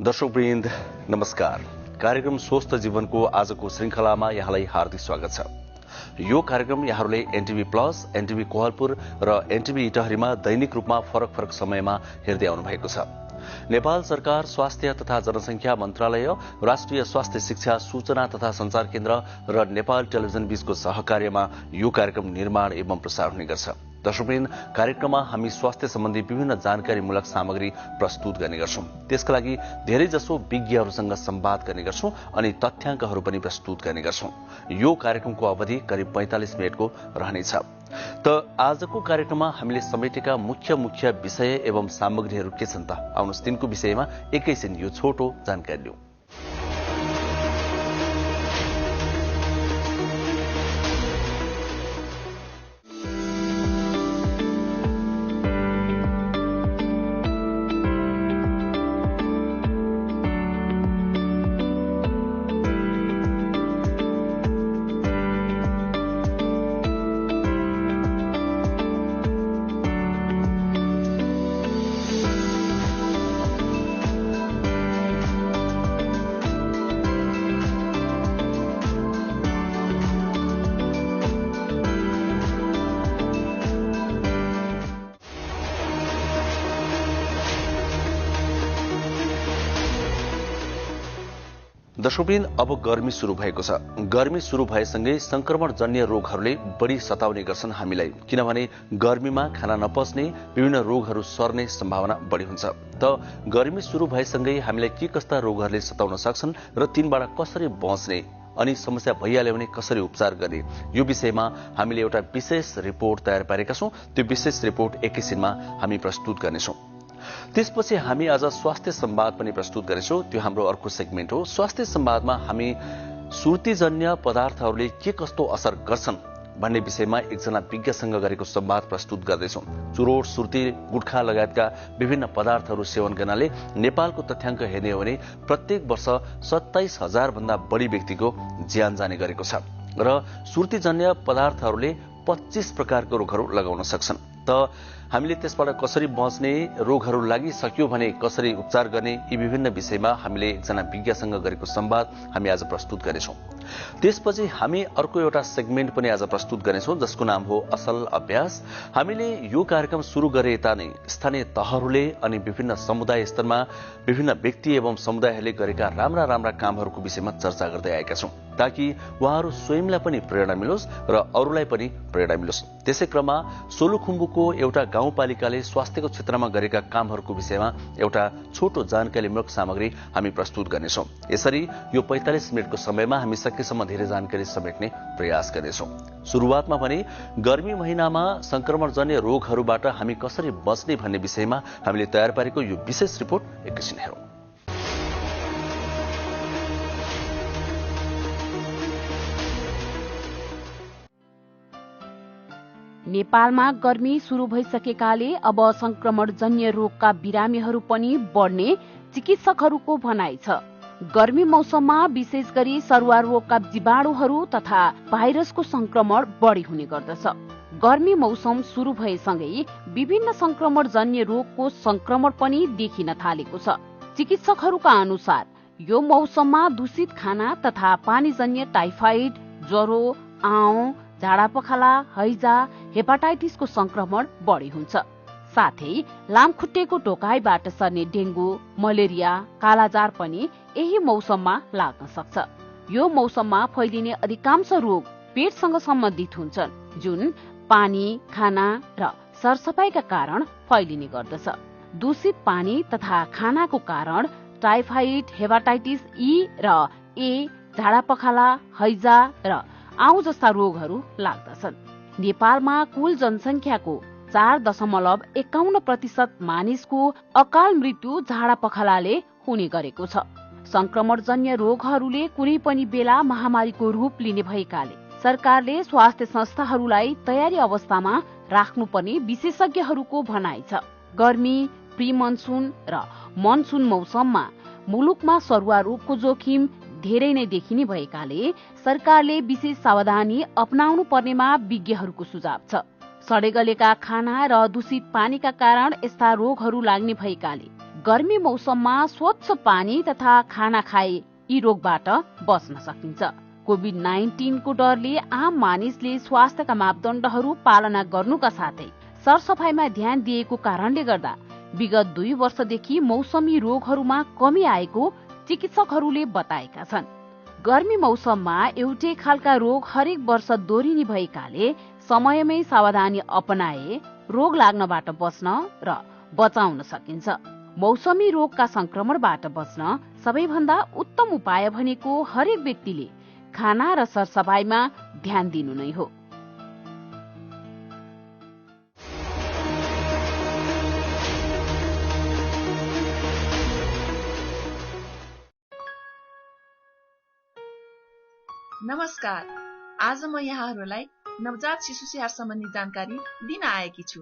दर्शकवृन्द नमस्कार। कार्यक्रम स्वस्थ जीवनको आजको श्रृंखलामा यहाँलाई हार्दिक स्वागत छ। यो कार्यक्रम यहाँहरूले एनटीभी प्लस, एनटीभी कोहलपुर र एनटीभी इटहरीमा दैनिक रूपमा फरक फरक समयमा हेर्दै आउनु भएको छ। नेपाल सरकार स्वास्थ्य तथा जनसंख्या मन्त्रालय, राष्ट्रिय स्वास्थ्य शिक्षा सूचना तथा संचार केन्द्र र नेपाल टेलिभिजन बीचको सहकार्यमा यो कार्यक्रम निर्माण एवं प्रसार हुने गर्छ। दर्शकवृन्द, कार्यक्रममा हामी स्वास्थ्य सम्बन्धी विभिन्न जानकारीमूलक सामग्री प्रस्तुत गर्ने गर्छौं। त्यसका लागि धेरैजसो विज्ञहरूसँग संवाद गर्ने गर्छौं अनि तथ्याङ्कहरू पनि प्रस्तुत गर्ने गर्छौं। यो कार्यक्रमको अवधि करिब 45 मिनटको रहनेछ। त आजको कार्यक्रममा हामीले समेटेका मुख्य विषय एवं सामग्रीहरू के छन् त? आउनुहोस् तिनको विषयमा एकैछिन यो छोटो जानकारी लिउँ। दर्शकवृन्द, अब गर्मी शुरू भएको छ। गर्मी शुरू भएसँगै संक्रमणजन्य रोगहरूले बढी सताउने गर्छन् हामीलाई, किनभने गर्मीमा खाना नपच्ने, विभिन्न रोगहरू सर्ने सम्भावना बढी हुन्छ। त गर्मी शुरू भएसँगै हामीलाई के कस्ता रोगहरूले सताउन सक्छन् र तिनबाट कसरी बच्ने अनि समस्या भइहाल्यो भने कसरी उपचार गर्ने, यो विषयमा हामीले एउटा विशेष रिपोर्ट तयार पारेका छौं। त्यो विशेष रिपोर्ट एकैछिनमा हामी प्रस्तुत गर्नेछौं। त्यसपछि हामी आज स्वास्थ्य संवाद पनि प्रस्तुत गर्नेछौं। त्यो हाम्रो अर्को सेगमेन्ट हो। स्वास्थ्य संवादमा हामी सुर्तीजन्य पदार्थहरूले के कस्तो असर गर्छन् भन्ने विषयमा एकजना विज्ञसँग गरेको संवाद प्रस्तुत गर्दैछौं। चुरोट, सुर्ती, गुटखा लगायतका विभिन्न पदार्थहरू सेवन गर्नाले नेपालको तथ्याङ्क हेर्ने हो भने प्रत्येक वर्ष 27,000 भन्दा बढी व्यक्तिको ज्यान जाने गरेको छ र सुर्तीजन्य पदार्थहरूले 25 प्रकारको रोगहरू लगाउन सक्छन्। त हामीले त्यसबाट कसरी बच्ने, रोगहरू लागिसक्यो भने कसरी उपचार गर्ने, यी विभिन्न विषयमा हामीले एकजना विज्ञसँग गरेको संवाद हामी आज प्रस्तुत गर्नेछौं। त्यसपछि हामी अर्को एउटा सेगमेन्ट पनि आज प्रस्तुत गर्नेछौं जसको नाम हो असल अभ्यास। हामीले यो कार्यक्रम सुरु गरे यता नै स्थानीय तहहरूले अनि विभिन्न समुदाय स्तरमा विभिन्न व्यक्ति एवं समुदायहरूले गरेका राम्रा कामहरूको विषयमा चर्चा गर्दै आएका छौं, ताकि उहाँहरू स्वयंलाई पनि प्रेरणा मिलोस् र अरूलाई पनि प्रेरणा मिलोस्। त्यसै क्रममा सोलुखुम्बुको एउटा गाउँपालिकाले स्वास्थ्यको क्षेत्रमा गरेका कामहरूको विषयमा एउटा छोटो जानकारीमूलक सामग्री हामी प्रस्तुत गर्नेछौं। यसरी यो 45 मिनटको समयमा हामी सकेसम्म धेरै जानकारी समेट्ने प्रयास गर्नेछौं। सुरुवातमा भने गर्मी महिनामा संक्रमणजन्य रोगहरूबाट हामी कसरी बच्ने भन्ने विषयमा हामीले तयार पारेको यो विशेष रिपोर्ट एकैछिन हेरौं। नेपालमा गर्मी शुरू भइसकेकाले अब संक्रमणजन्य रोगका बिरामीहरू पनि बढ्ने चिकित्सकहरूको भनाइ छ। गर्मी मौसममा विशेष गरी सरुवा रोगका जीवाणुहरू तथा भाइरसको संक्रमण बढी हुने गर्दछ। गर्मी मौसम शुरू भएसँगै विभिन्न संक्रमणजन्य रोगको संक्रमण पनि देखिन थालेको छ। चिकित्सकहरूका अनुसार यो मौसममा दूषित खाना तथा पानीजन्य टाइफाइड, ज्वरो, आउँ, झाडापखाला, हैजा, हेपाटाइटिसको संक्रमण बढी हुन्छ। साथै लामखुट्टेको टोकाइबाट सर्ने डेंगू, मलेरिया, कालाजार पनि यही मौसममा लाग्न सक्छ। यो मौसममा फैलिने अधिकांश रोग पेटसँग सम्बन्धित हुन्छन्, जुन पानी, खाना र सरसफाइका कारण फैलिने गर्दछ। दूषित पानी तथा खानाको कारण टाइफाइड, हेपाटाइटिस ई र ए, झाडापखाला, हैजा र आउँ जस्ता रोगहरू लाग्दछन्। नेपालमा कुल जनसंख्याको 4.51% मानिसको अकाल मृत्यु झाडापखालाले हुने गरेको छ। संक्रमणजन्य रोगहरूले कुनै पनि बेला महामारीको रूप लिने भएकाले सरकारले स्वास्थ्य संस्थाहरूलाई तयारी अवस्थामा राख्नुपर्ने विशेषज्ञहरूको भनाइ छ। गर्मी, प्री मनसुन र मनसुन मौसममा मुलुकमा सरुवा रोगको जोखिम धेरै नै देखिने भएकाले सरकारले विशेष सावधानी अपनाउनु पर्नेमा विज्ञहरूको सुझाव छ। सडेगलेका खाना र दूषित पानीका कारण यस्ता रोगहरू लाग्ने भएकाले गर्मी मौसममा स्वच्छ पानी तथा खाना खाए यी रोगबाट बच्न सकिन्छ। कोभिड-19 को डरले आम मानिसले स्वास्थ्यका मापदण्डहरू पालना गर्नुका साथै सरसफाइमा ध्यान दिएको कारणले गर्दा विगत 2 वर्षदेखि मौसमी रोगहरूमा कमी आएको चिकित्सकहरूले बताएका छन्। गर्मी मौसममा एउटै खालका रोग हरेक वर्ष दोहोरिने भएकाले समयमै सावधानी अपनाए रोग लाग्नबाट बच्न र बचाउन सकिन्छ। मौसमी रोगका संक्रमणबाट बच्न सबैभन्दा उत्तम उपाय भनेको हरेक व्यक्तिले खाना र सरसफाइमा ध्यान दिनु नै हो। नमस्कार, आज म यहाँहरूलाई नवजात शिशु स्याहार सम्बन्धी जानकारी दिन आएकी छु।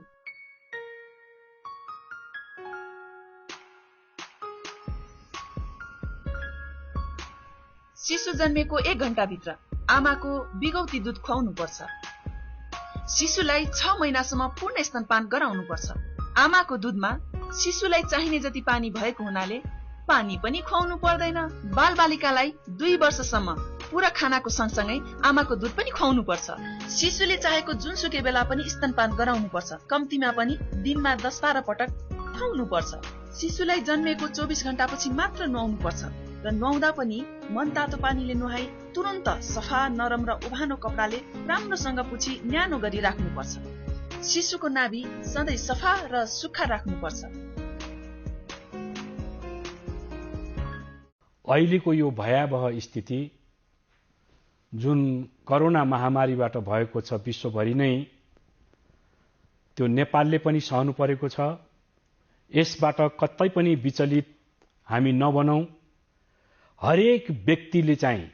शिशु जन्मेको 1 घण्टाभित्र आमाको बिगौती दूध खुवाउनु पर्छ। शिशुलाई 6 महिनासम्म पूर्ण स्तनपान गराउनुपर्छ। आमाको दूधमा शिशुलाई चाहिने जति पानी भएको हुनाले पानी पनि खुवाउनु पर्दैन। बालबालिकालाई 2 वर्षसम्म पूरा खानाको सँगसँगै आमाको दूध पनि खुवाउनु पर्छ। शिशुले चाहेको जुनसुकै बेला पनि स्तनपान गराउनु पर्छ। कम्तीमा पनि दिनमा 10-12 पटक खुवाउनु पर्छ। शिशुलाई जन्मेको 24 घण्टापछि मात्र नुहाउनु पर्छ र नुहाउँदा पनि मनतातो पानीले नुहाई तुरन्त सफा, नरम र उभानो कपडाले राम्रोसँग पुछी न्यानो गरी राख्नुपर्छ। शिशुको नाभि सधैँ सफा र सुक्खा राख्नुपर्छ। अहिलेको यो भयावह स्थिति जुन कोरोना महामारीबाट भएको छ विश्वभरि नै, त्यो नेपालले पनि सहनु परेको छ। यसबाट कतै पनि विचलित हामी नबनौं। हरेक व्यक्तिले चाहिँ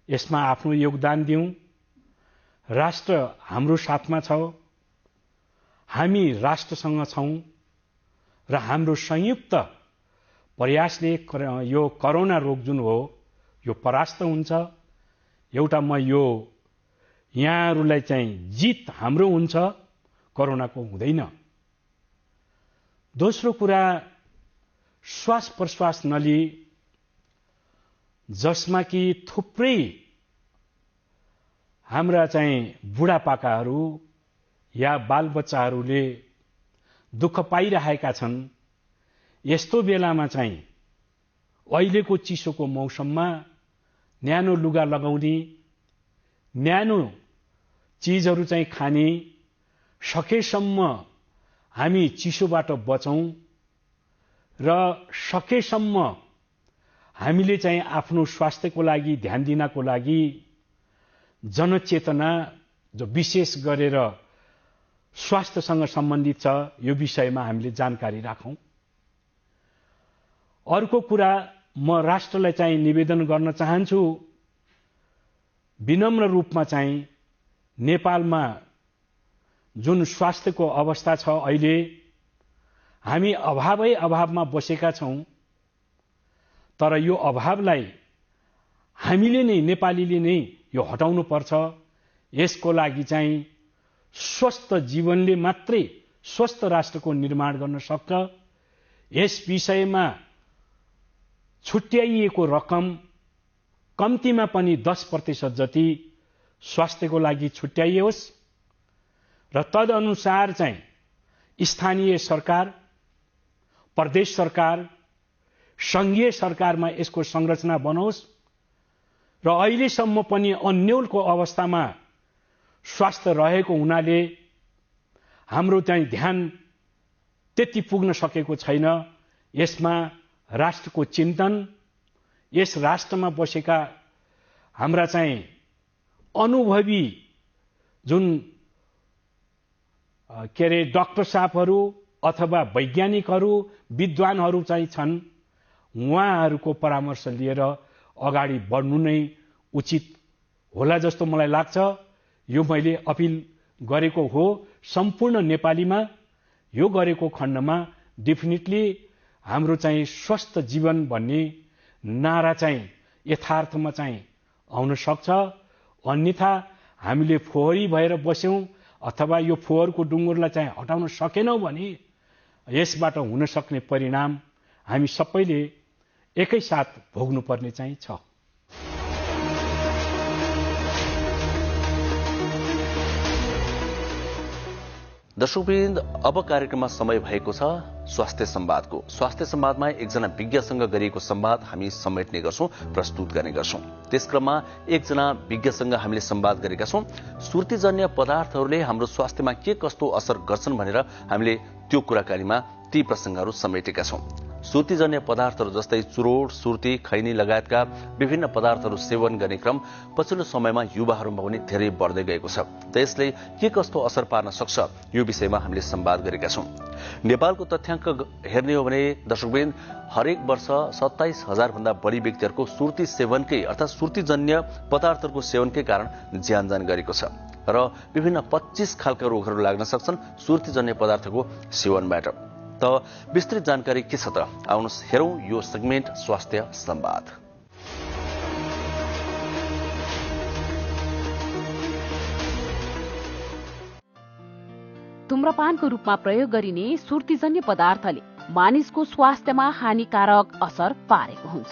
यसमा आफ्नो योगदान दिउँ। राष्ट्र हाम्रो साथमा छ, हामी राष्ट्रसँग छौं र हाम्रो संयुक्त प्रयासले यो कोरोना रोग जुन हो यो परास्त हुन्छ। एउटा म यो यहाँहरूलाई चाहिँ जित हाम्रो हुन्छ, कोरोनाको हुँदैन। दोस्रो कुरा, श्वास प्रश्वास नली जसमा कि थुप्रै हाम्रा चाहिँ बुढापाकाहरू या बालबच्चाहरूले दुःख पाइरहेका छन्। यस्तो बेलामा चाहिँ अहिलेको चिसोको मौसममा न्यानो लुगा लगाउने, न्यानो चीजहरू चाहिँ खाने, सकेसम्म हामी चिसोबाट बचौं र सकेसम्म हामीले चाहिँ आफ्नो स्वास्थ्यको लागि ध्यान दिनको लागि जनचेतना जो विशेष गरेर स्वास्थ्यसँग सम्बन्धित छ यो विषयमा हामीले जानकारी राखौं। अर्को कुरा, म राष्ट्रलाई चाहिँ निवेदन गर्न चाहन्छु, विनम्र रूपमा चाहिँ नेपालमा जुन स्वास्थ्यको अवस्था छ अहिले हामी अभावमा बसेका छौं। तर यो अभावलाई हामीले नै, नेपालीले नै यो हटाउनु पर्छ। यसको लागि चाहिँ स्वस्थ जीवनले मात्रै स्वस्थ राष्ट्रको निर्माण गर्न सक्छ। यस विषयमा छुट्याइएको रकम कम्तीमा पनि 10% जति स्वास्थ्यको लागि छुट्याइयोस् र तदनुसार चाहिँ स्थानीय सरकार, प्रदेश सरकार, संघीय सरकारमा यसको संरचना बनोस् र अहिलेसम्म पनि अन्योलको अवस्थामा स्वास्थ्य रहेको हुनाले हाम्रो चाहिँ ध्यान त्यति पुग्न सकेको छैन। यसमा राष्ट्रको चिन्तन, यस राष्ट्रमा बसेका हाम्रा चाहिँ अनुभवी जुन डाक्टर साहबहरू अथवा वैज्ञानिकहरू, विद्वानहरू चाहिँ छन्, उहाँहरूको परामर्श लिएर अगाडि बढ्नु नै उचित होला जस्तो मलाई लाग्छ। यो मैले अपिल गरेको हो सम्पूर्ण नेपालीमा। यो गरेको खण्डमा डेफिनेटली हाम्रो चाहिँ स्वस्थ जीवन भन्ने नारा चाहिँ यथार्थमा चाहिँ आउन सक्छ। अन्यथा हामीले फोहोरी भएर बस्यौं अथवा यो फोहोरको डुङ्गुरलाई चाहिँ हटाउन सकेनौं भने यसबाट हुन सक्ने परिणाम हामी सबैले एकैसाथ भोग्नुपर्ने चाहिँ छ। दर्शकवृन्द, अब कार्यक्रममा समय भएको छ स्वास्थ्य संवादको। स्वास्थ्य संवादमा एकजना विज्ञसँग गरिएको संवाद हामी समेट्ने गर्छौं, प्रस्तुत गर्ने गर्छौं। त्यसक्रममा एकजना विज्ञसँग हामीले संवाद गरेका छौं। सुर्तीजन्य पदार्थहरूले हाम्रो स्वास्थ्यमा के कस्तो असर गर्छन् भनेर हामीले त्यो कुराकानीमा ती प्रसंगहरू समेटेका छौं। सुर्तीजन्य पदार्थहरू जस्तै चुरोट, सुर्ती, खैनी लगायतका विभिन्न पदार्थहरू सेवन गर्ने क्रम पछिल्लो समयमा युवाहरूमा पनि धेरै बढ्दै गएको छ। त यसले के कस्तो असर पार्न सक्छ, यो विषयमा हामीले संवाद गरेका छौं। नेपालको तथ्याङ्क हेर्ने हो भने दर्शकवृन्द, हरेक वर्ष 27,000 भन्दा बढी व्यक्तिहरूको सुर्ती सेवनकै अर्थात सुर्तीजन्य पदार्थहरूको सेवनकै कारण ज्यान जाने गरेको छ र विभिन्न 25 खालका रोगहरू लाग्न सक्छन् सुर्तीजन्य पदार्थको सेवनबाट। त विस्तृत जानकारी के छ त आउनुहोस् हेरौं यो सेगमेन्ट स्वास्थ्य संवाद। धूम्रपानको रूपमा प्रयोग गरिने सुर्तीजन्य पदार्थले मानिसको स्वास्थ्यमा हानिकारक असर पारेको हुन्छ।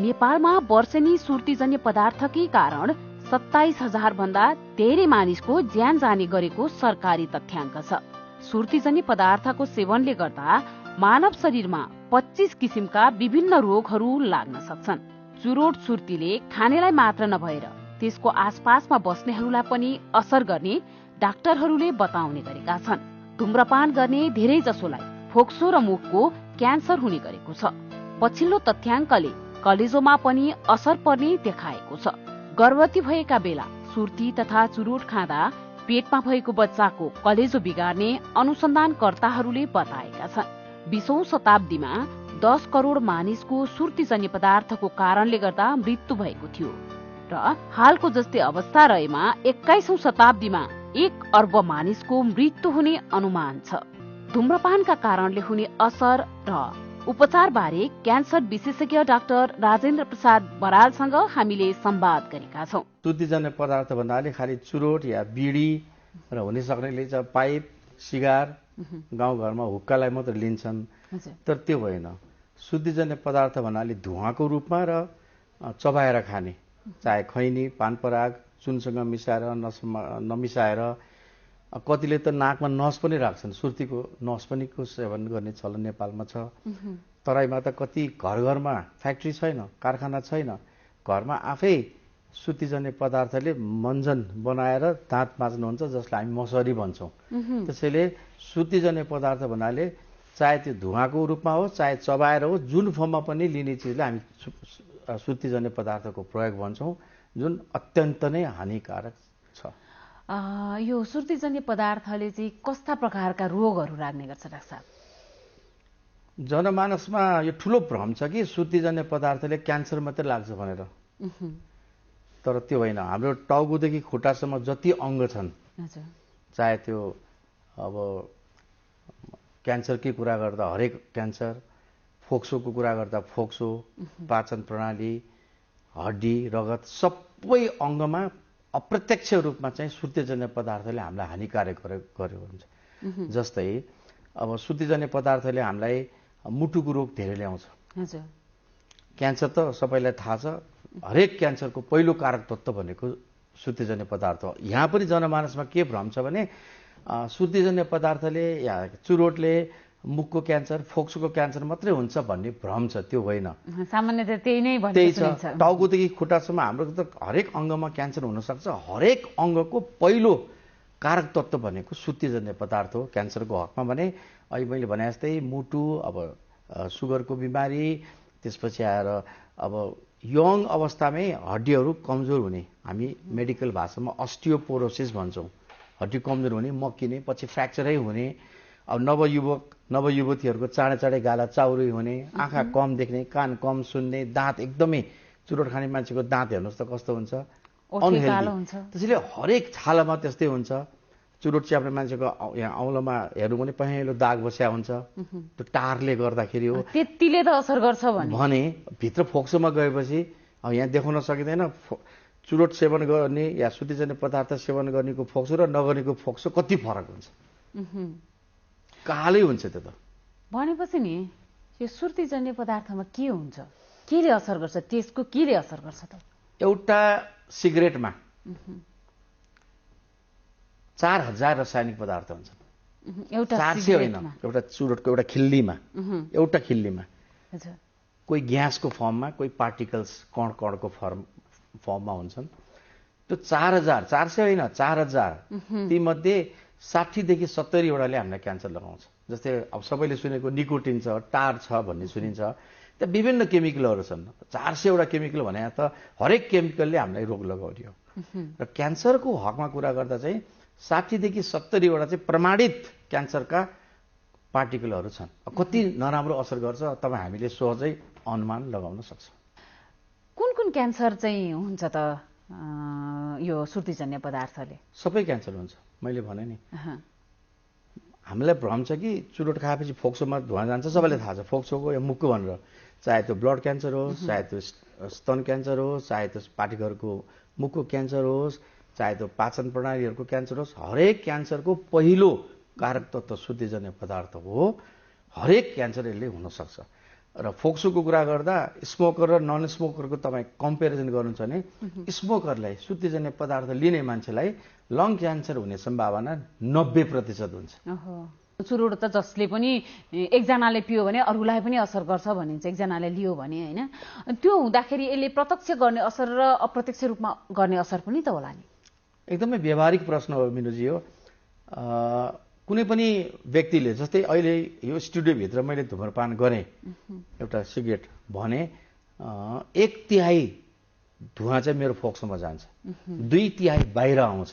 नेपालमा वर्षेनी सुर्तीजन्य पदार्थकै कारण 27,000 भन्दा धेरै मानिसको ज्यान जाने गरेको सरकारी तथ्याङ्क छ। सुर्तीजन्य पदार्थको सेवनले गर्दा मानव शरीरमा 25 किसिमका विभिन्न रोगहरू लाग्न सक्छन्। चुरोट सुर्तीले खानेलाई मात्र नभएर त्यसको आसपासमा बस्नेहरूलाई पनि असर गर्ने डाक्टरहरूले बताउने गरेका छन्। धूम्रपान गर्ने धेरै जसोलाई फोक्सो र मुखको क्यान्सर हुने गरेको छ। पछिल्लो तथ्याङ्कले कलेजोमा पनि असर पर्ने देखाएको छ। गर्भवती भएका बेला सुर्ती तथा चुरोट खाँदा पेटमा भएको बच्चाको कलेजो बिगार्ने अनुसन्धानकर्ताहरूले बताएका छन्। 20औं शताब्दीमा 10 करोड मानिसको सुर्तीजन्य पदार्थको कारणले गर्दा मृत्यु भएको थियो र हालको जस्तै अवस्था रहेमा 21औं शताब्दीमा 1 अर्ब मानिसको मृत्यु हुने अनुमान छ। धूम्रपानका कारणले हुने असर र उपचार बारे क्यान्सर विशेषज्ञ डाक्टर राजेन्द्र प्रसाद बरालसँग हामीले संवाद गरेका छौं। सुर्तीजन्य पदार्थ भन्नाले खालि चुरोट या बिडी र हुने सक्नेले चाहिँ पाइप, सिगार, गाउँघरमा हुक्कालाई मात्र लिन्छन्, तर त्यो होइन। सुर्तीजन्य पदार्थ भन्नाले धुवाको रूपमा र चबाएर खाने, चाहे खैनी, पान पराग, चुनसँग मिसाएर नमिसाएर, कतिले त नाकमा नस पनि राख्छन्। सुर्तीको नस पनि को सेवन गर्ने चलन नेपालमा छ। तराईमा त कति घर घरमा फ्याक्ट्री छैन, कारखाना छैन, घरमा आफै सुर्तीजन्य पदार्थले मञ्जन बनाएर दाँत माझ्नुहुन्छ, जसलाई हामी मसरी भन्छौँ। त्यसैले सुर्तीजन्य पदार्थ भन्नाले चाहे त्यो धुवाको रूपमा होस्, चाहे चबाएर होस्, जुन फर्ममा पनि लिने चिजलाई हामी सुर्तीजन्य पदार्थको प्रयोग भन्छौँ, जुन अत्यन्त नै हानिकारक छ। यो सुर्तीजन्य पदार्थले चाहिँ कस्ता प्रकारका रोगहरू लाग्ने गर्छ डाक्टर साहब? जनमानसमा यो ठुलो भ्रम छ कि सुर्तीजन्य पदार्थले क्यान्सर मात्रै लाग्छ भनेर, तर त्यो होइन। हाम्रो टाउकोदेखि खुट्टासम्म जति अङ्ग छन्, चाहे त्यो अब क्यान्सरकै कुरा गर्दा हरेक क्यान्सर, फोक्सोको कुरा गर्दा फोक्सो, पाचन प्रणाली, हड्डी, रगत, सबै अङ्गमा अप्रत्यक्ष रूपमा चाहिँ सुर्तीजन्य पदार्थले हामीलाई हानिकारक गरेको हुन्छ। जस्तै अब सुर्तीजन्य पदार्थले हामीलाई मुटुको रोग धेरै ल्याउँछ। क्यान्सर त सबैलाई थाहा छ, हरेक क्यान्सरको पहिलो कारक तत्त्व भनेको सुर्तीजन्य पदार्थ हो। यहाँ पनि जनमानसमा के भ्रम छ भने सुर्तीजन्य पदार्थले या चुरोटले मुखको क्यान्सर, फोक्सोको क्यान्सर मात्रै हुन्छ भन्ने भ्रम छ। त्यो होइन, सामान्यतः त्यही नै त्यही छ। टाउकोदेखि खुट्टासम्म हाम्रो त हरेक अङ्गमा क्यान्सर हुनसक्छ। हरेक अङ्गको पहिलो कारक तत्त्व भनेको सुर्तीजन्य पदार्थ हो क्यान्सरको हकमा। भने अहिले मैले भने जस्तै मुटु, अब सुगरको बिमारी, त्यसपछि आएर अब यङ अवस्थामै हड्डीहरू कमजोर हुने, हामी मेडिकल भाषामा अस्टियोपोरोसिस भन्छौँ। हड्डी कमजोर हुने, मक्किने, पछि फ्र्याक्चरै हुने। अब नवयुवतीहरूको चाँडै चाँडै गाला चाउरी हुने, आँखा कम देख्ने, कान कम सुन्ने, दाँत एकदमै, चुरोट खाने मान्छेको दाँत हेर्नुहोस् त कस्तो हुन्छ, अनहेल्दी। त्यसैले हरेक छालामा त्यस्तै हुन्छ। चुरोट च्याप्ने मान्छेको यहाँ औँलामा हेर्नु भने पहेँलो दाग बस्या हुन्छ, त्यो टारले गर्दाखेरि हो। त्यतिले त असर गर्छ भने भित्र फोक्सोमा गएपछि अब यहाँ देखाउन सकिँदैन। चुरोट सेवन गर्ने या सुर्तीजन्य पदार्थ सेवन गर्नेको फोक्सो र नगर्नेको फोक्सो कति फरक हुन्छ, कालै हुन्छ त्यो त। भनेपछि नि यो सुर्तीजन्य पदार्थमा के हुन्छ, केले असर गर्छ, त्यसको केले असर गर्छ त? एउटा सिगरेटमा 4000 रासायनिक पदार्थ हुन्छन्। एउटा 400 होइन, एउटा चुरोटको एउटा खिल्लीमा, एउटा खिल्लीमा कोही ग्यासको फर्ममा, कोई पार्टिकल्स कणको फर्ममा हुन्छन्। त्यो 400 होइन 4000, तीमध्ये 60 देखि 70 वटाले हामीलाई क्यान्सर लगाउँछ। जस्तै अब सबैले सुनेको निकोटिन छ, टार छ भन्ने सुनिन्छ। त्यहाँ विभिन्न केमिकलहरू छन्। 400 वटा केमिकल भने त हरेक केमिकलले हामीलाई रोग लगाउने हो। र क्यान्सरको हकमा कुरा गर्दा चाहिँ 60 देखि 70 वटा चाहिँ प्रमाणित क्यान्सरका पार्टिकलहरू छन्। कति नराम्रो असर गर्छ तपाईँ हामीले सहजै अनुमान लगाउन सक्छौँ। कुन कुन क्यान्सर चाहिँ हुन्छ त यो सुर्तीजन्य पदार्थले? सबै क्यान्सर हुन्छ। मैले भने नि हामीलाई भ्रम छ कि चुरोट खाएपछि फोक्सोमा धुवा जान्छ, सबैलाई थाहा छ फोक्सोको या मुक्को भनेर। चाहे त्यो ब्लड क्यान्सर होस्, चाहे त्यो स्तन क्यान्सर होस्, चाहे त्यो पाठीघरको मुखको क्यान्सर होस्, चाहे त्यो पाचन प्रणालीहरूको क्यान्सर होस्, हरेक क्यान्सरको पहिलो कारक तत्त्व सुर्तीजन्य पदार्थ हो। हरेक क्यान्सर यसले हुनसक्छ। र फोक्सोको कुरा गर्दा स्मोकर र नन स्मोकरको तपाईँ कम्पेरिजन गर्नुहुन्छ भने स्मोकरलाई सुर्तीजन्य पदार्थ लिने मान्छेलाई लङ क्यान्सर हुने सम्भावना 90% हुन्छ। चुरोट त जसले पनि एकजनाले पियो भने अरूलाई पनि असर गर्छ भनिन्छ, एकजनाले लियो भने होइन। त्यो हुँदाखेरि यसले प्रत्यक्ष गर्ने असर र अप्रत्यक्ष रूपमा गर्ने असर पनि त होला नि? एकदमै व्यावहारिक प्रश्न हो मिनुजी हो। कुनै पनि व्यक्तिले, जस्तै अहिले यो स्टुडियोभित्र मैले धुम्रपान गरेँ एउटा सिगरेट भने 1/3 धुवा चाहिँ मेरो फोक्सोमा जान्छ, 2/3 बाहिर आउँछ।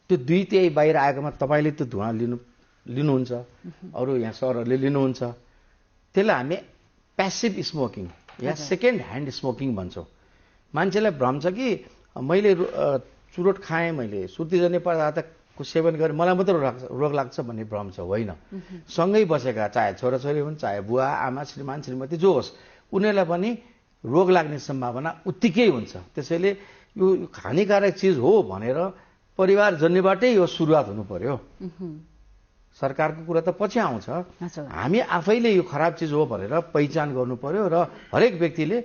त्यो 2/3 बाहिर आएकोमा तपाईँले त्यो धुवा लिनुहुन्छ, अरू यहाँ सरहरूले लिनुहुन्छ। त्यसलाई हामी प्यासिभ स्मोकिङ या सेकेन्ड ह्यान्ड स्मोकिङ भन्छौँ। मान्छेलाई भ्रम छ कि मैले चुरोट खाएँ, मैले सुर्तीजन्य पदार्थको सेवन गरेँ, मलाई मात्रै रोग लाग्छ भन्ने भ्रम छ। होइन, सँगै बसेका चाहे छोराछोरी हुन्, चाहे बुवा आमा, श्रीमान श्रीमती जो होस्, उनीहरूलाई पनि रोग लाग्ने सम्भावना उत्तिकै हुन्छ। त्यसैले यो हानिकारक चिज हो भनेर परिवारजन्यबाटै यो सुरुवात हुनु पर्यो। सरकारको कुरा त पछि आउँछ। हामी आफैले यो खराब चिज हो भनेर पहिचान गर्नु पर्यो र हरेक व्यक्तिले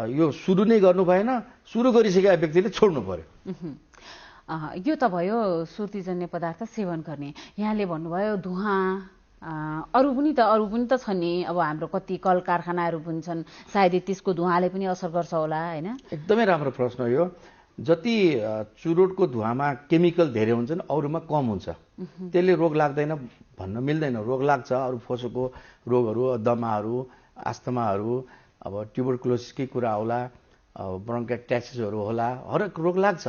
यो सुरु नै गर्नु भएन, सुरु गरिसकेका व्यक्तिले छोड्नु पर्यो। यो त भयो सुर्तीजन्य पदार्थ सेवन गर्ने। यहाँले भन्नुभयो धुवा, अरू पनि त छ नि। अब हाम्रो कति कल कारखानाहरू पनि छन्, सायदै त्यसको धुवाले पनि असर गर्छ होला होइन? एकदमै राम्रो प्रश्न यो। जति चुरोटको धुवामा केमिकल धेरै हुन्छन्, अरूमा कम हुन्छ। त्यसले रोग लाग्दैन भन्न मिल्दैन। रोग लाग्छ, अरू फोसोको रोगहरू, दमाहरू, आस्थमाहरू, अब ट्युबरकुलोसिसकै कुरा होला, ब्रोन्काइटिसहरू होला, हरेक रोग लाग्छ।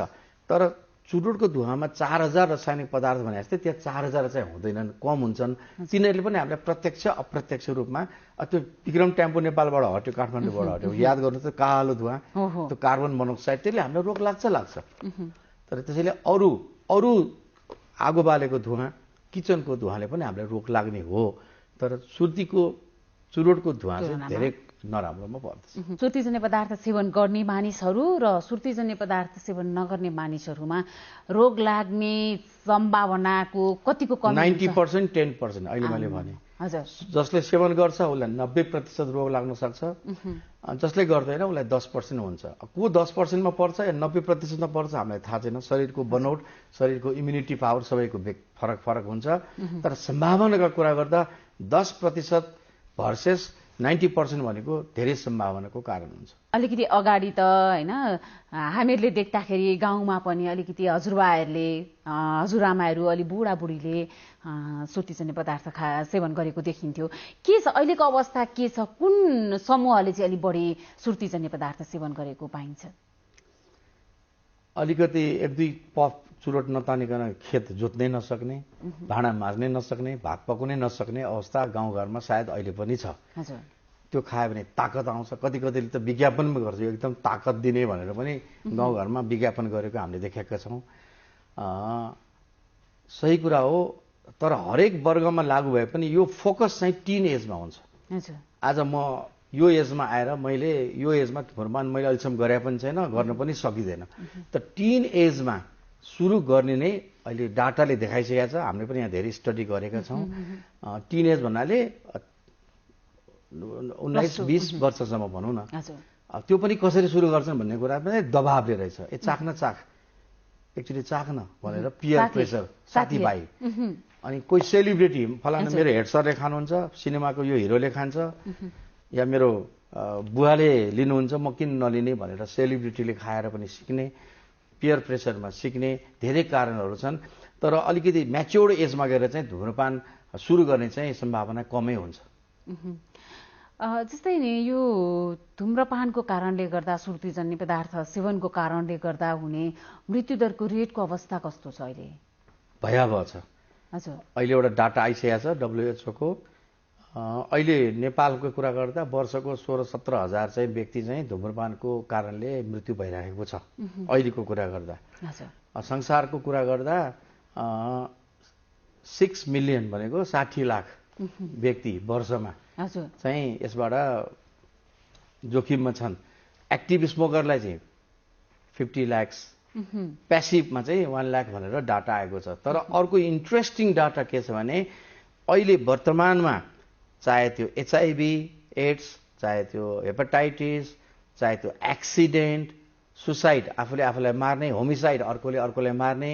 तर चुरोटको धुवामा 4000 रासायनिक पदार्थ भने जस्तै त्यहाँ 4000 चाहिँ हुँदैनन्, कम हुन्छन्। तिनीहरूले पनि हामीलाई प्रत्यक्ष अप्रत्यक्ष रूपमा, त्यो विक्रम टेम्पो नेपालबाट हट्यो, काठमाडौँबाट हट्यो, याद गर्नु त कालो धुवा, त्यो कार्बन मोनोक्साइड, त्यसले हामीलाई रोग लाग्छ। तर त्यसैले अरू आगो बालेको धुवा, किचनको धुवाले पनि हामीलाई रोग लाग्ने हो। तर चुरोटको धुवा चाहिँ धेरै नराम्रोमा पर्दछ। सुर्तीजन्य पदार्थ सेवन गर्ने मानिसहरू र सुर्तीजन्य पदार्थ सेवन नगर्ने मानिसहरूमा रोग लाग्ने सम्भावनाको कतिको कमी? 90%, 10%। अहिले मैले भने जसले सेवन गर्छ उसलाई 90% रोग लाग्न सक्छ, जसले गर्दैन उसलाई 10% हुन्छ। को 10%मा पर्छ या 90%मा पर्छ हामीलाई थाहा छैन। शरीरको बनौट, शरीरको इम्युनिटी पावर सबैको फरक हुन्छ। तर सम्भावनाको कुरा गर्दा 10% भर्सेस 90% भनेको धेरै सम्भावनाको कारण हुन्छ। अलिकति अगाडि त होइन हामीहरूले देख्दाखेरि गाउँमा पनि अलिकति हजुरबाहरूले, हजुरआमाहरू, अलि बुढाबुढीले सुर्तीजन्य पदार्थ सेवन गरेको देखिन्थ्यो। के छ अहिलेको अवस्था, के छ? कुन समूहले चाहिँ अलिक बढी सुर्तीजन्य पदार्थ सेवन गरेको पाइन्छ? अलिकति 1-2 पफ चुरोट नतानिकन खेत जोत्नै नसक्ने, भाँडा माझ्नै नसक्ने, भात पकाउनै नसक्ने अवस्था गाउँघरमा सायद अहिले पनि छ। त्यो खायो भने ताकत आउँछ। कतिले त विज्ञापन पनि गर्छ, एकदम ताकत दिने भनेर पनि गाउँघरमा विज्ञापन गरेको हामीले देखेका छौँ। सही कुरा हो, तर हरेक वर्गमा लागू भए पनि यो फोकस चाहिँ टिन एजमा हुन्छ। आज म यो एजमा आएर मैले यो एजमा धुम्रपान मैले अहिलेसम्म गरे पनि छैन, गर्न पनि सकिँदैन। त टिन एजमा सुरु गर्ने नै अहिले डाटाले देखाइसकेको छ। हामीले पनि यहाँ धेरै स्टडी गरेका छौँ। टिन एज भन्नाले 19-20 वर्षसम्म भनौँ न, हजुर त्यो पनि कसरी सुरु गर्छन् भन्ने कुरा पनि दबावले रहेछ। चाख्न चाख, एक्चुअली चाख्न भनेर पियर प्रेसर, साथीभाइ, अनि कोही सेलिब्रिटी, फलाना मेरो हेड सरले खानुहुन्छ, सिनेमाको यो हिरोले खान्छ, या मेरो बुवाले लिनुहुन्छ म किन नलिने भनेर सेलिब्रिटीले खाएर पनि सिक्ने, पियर प्रेसरमा सिक्ने धेरै कारणहरू छन्। तर अलिकति म्याच्योर्ड एजमा गएर चाहिँ धुम्रपान सुरु गर्ने चाहिँ सम्भावना कमै हुन्छ। जस्तै नि यो धुम्रपानको कारणले गर्दा, सुर्तीजन्य पदार्थ सेवनको कारणले गर्दा हुने मृत्युदरको रेटको अवस्था कस्तो छ अहिले? भयावह छ। हजुर, अहिले एउटा डाटा आइसकेको छ WHO को। अहिले नेपालको कुरा गर्दा वर्षको 16-17 हजार चाहिँ व्यक्ति चाहिँ धुम्रपानको कारणले मृत्यु भइरहेको छ अहिलेको कुरा गर्दा। संसारको कुरा गर्दा 6 मिलियन भनेको 60 लाख व्यक्ति वर्षमा चाहिँ यसबाट जोखिममा छन्। एक्टिभ स्मोकरलाई चाहिँ 50 लाख, प्यासिभमा चाहिँ 1 लाख भनेर डाटा आएको छ। तर अर्को इन्ट्रेस्टिङ डाटा के छ भने अहिले वर्तमानमा चाहे त्यो HIV, एड्स, चाहे त्यो हेपाटाइटिस, चाहे त्यो एक्सिडेन्ट, सुसाइड, आफूले आफूलाई मार्ने, होमिसाइड, अर्कोले अर्कोलाई मार्ने,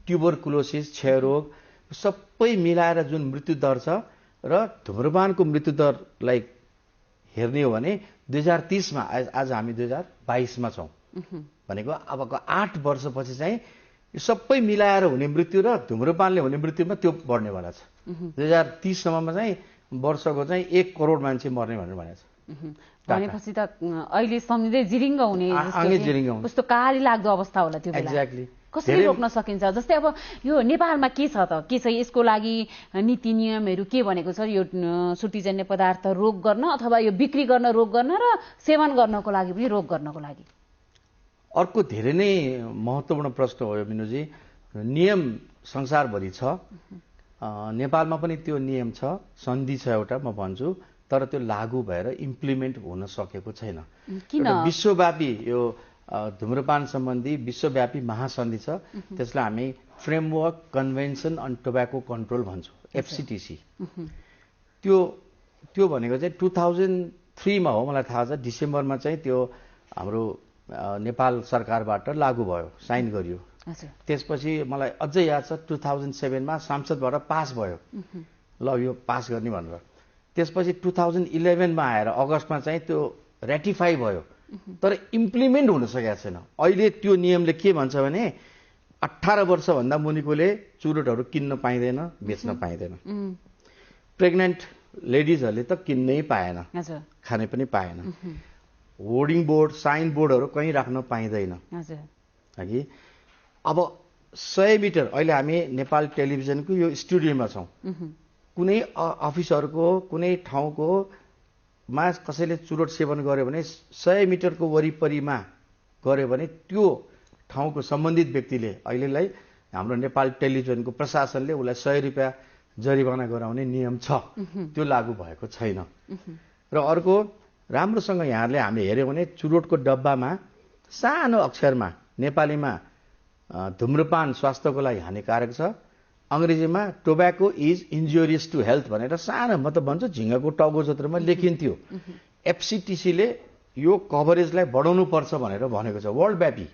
ट्युबरकुलोसिस, क्षयरोग, सबै मिलाएर जुन मृत्युदर छ र धुम्रपानको मृत्युदरलाई हेर्ने हो भने 2030 मा, आज हामी 2022 मा छौँ भनेको अबको 8 वर्षपछि चाहिँ यो सबै मिलाएर हुने मृत्यु र धुम्रपानले हुने मृत्युमा त्यो बढ्नेवाला छ। 2030 सम्ममा चाहिँ वर्षको चाहिँ 1 करोड मान्छे मर्ने भनेर भनेको छ। भनेपछि त अहिले सम्झिँदै जिरिङ्ग हुने कस्तो काली लाग्दो अवस्था होला त्यो बेला। एक्ज्याक्टली। कसरी रोक्न सकिन्छ? जस्तै अब यो नेपालमा के छ त, के छ यसको लागि नीति नियमहरू के भनेको छ यो सुर्तीजन्य पदार्थ रोक गर्न, अथवा यो बिक्री गर्न रोक गर्न र सेवन गर्नको लागि पनि रोक गर्नको लागि? अर्को धेरै नै महत्त्वपूर्ण प्रश्न हो यो बिनुजी। नियम संसारभरि छ, नेपालमा पनि त्यो नियम छ, सन्धि छ एउटा म भन्छु, तर त्यो लागू भएर इम्प्लिमेन्ट हुन सकेको छैन। किन? विश्वव्यापी यो धुम्रपान सम्बन्धी विश्वव्यापी महासन्धि छ, त्यसलाई हामी framework convention on tobacco control भन्छौँ, FCTC। त्यो भनेको चाहिँ 2003 मा हो, मलाई थाहा छ, डिसेम्बरमा चाहिँ त्यो हाम्रो नेपाल सरकारबाट लागू भयो, साइन गरियो। त्यसपछि मलाई अझै याद छ 2007 मा संसदबाट पास भयो, ल यो पास गर्ने भनेर। त्यसपछि 2011 मा आएर अगस्तमा चाहिँ त्यो रेटिफाई भयो, तर इम्प्लिमेन्ट हुन सकेको छैन। अहिले त्यो नियमले के भन्छ भने 18 वर्षभन्दा मुनिकोले चुरोटहरू किन्न पाइँदैन, बेच्न पाइँदैन। प्रेग्नेन्ट लेडिजहरूले त किन्नै पाएन, खाने पनि पाएन। होर्डिङ बोर्ड, साइन बोर्डहरू कहीँ राख्न पाइँदैन। हगि अब 100 मिटर, अहिले हामी नेपाल टेलिभिजनको यो स्टुडियोमा छौँ, कुनै अफिसहरूको कुनै ठाउँको मा कसैले चुरोट सेवन गर्यो भने 100 मिटरको वरिपरिमा गर्यो भने त्यो ठाउँको सम्बन्धित व्यक्तिले अहिलेलाई हाम्रो नेपाल टेलिभिजनको प्रशासनले उसलाई 100 रुपियाँ जरिवाना गराउने नियम छ, त्यो लागू भएको छैन। र अर्को राम्रोसँग यहाँहरूले हामीले हेऱ्यौँ भने चुरोटको डब्बामा सानो अक्षरमा नेपालीमा धुम्रपान स्वास्थ्यको लागि हानिकारक छ, अङ्ग्रेजीमा tobacco is injurious to health भनेर सानो, म त भन्छु झिङ्गाको टाउको जत्रोमा लेखिन्थ्यो। FCTC ले यो कभरेजलाई बढाउनु पर्छ भनेर भनेको छ, वर्ल्डव्यापी।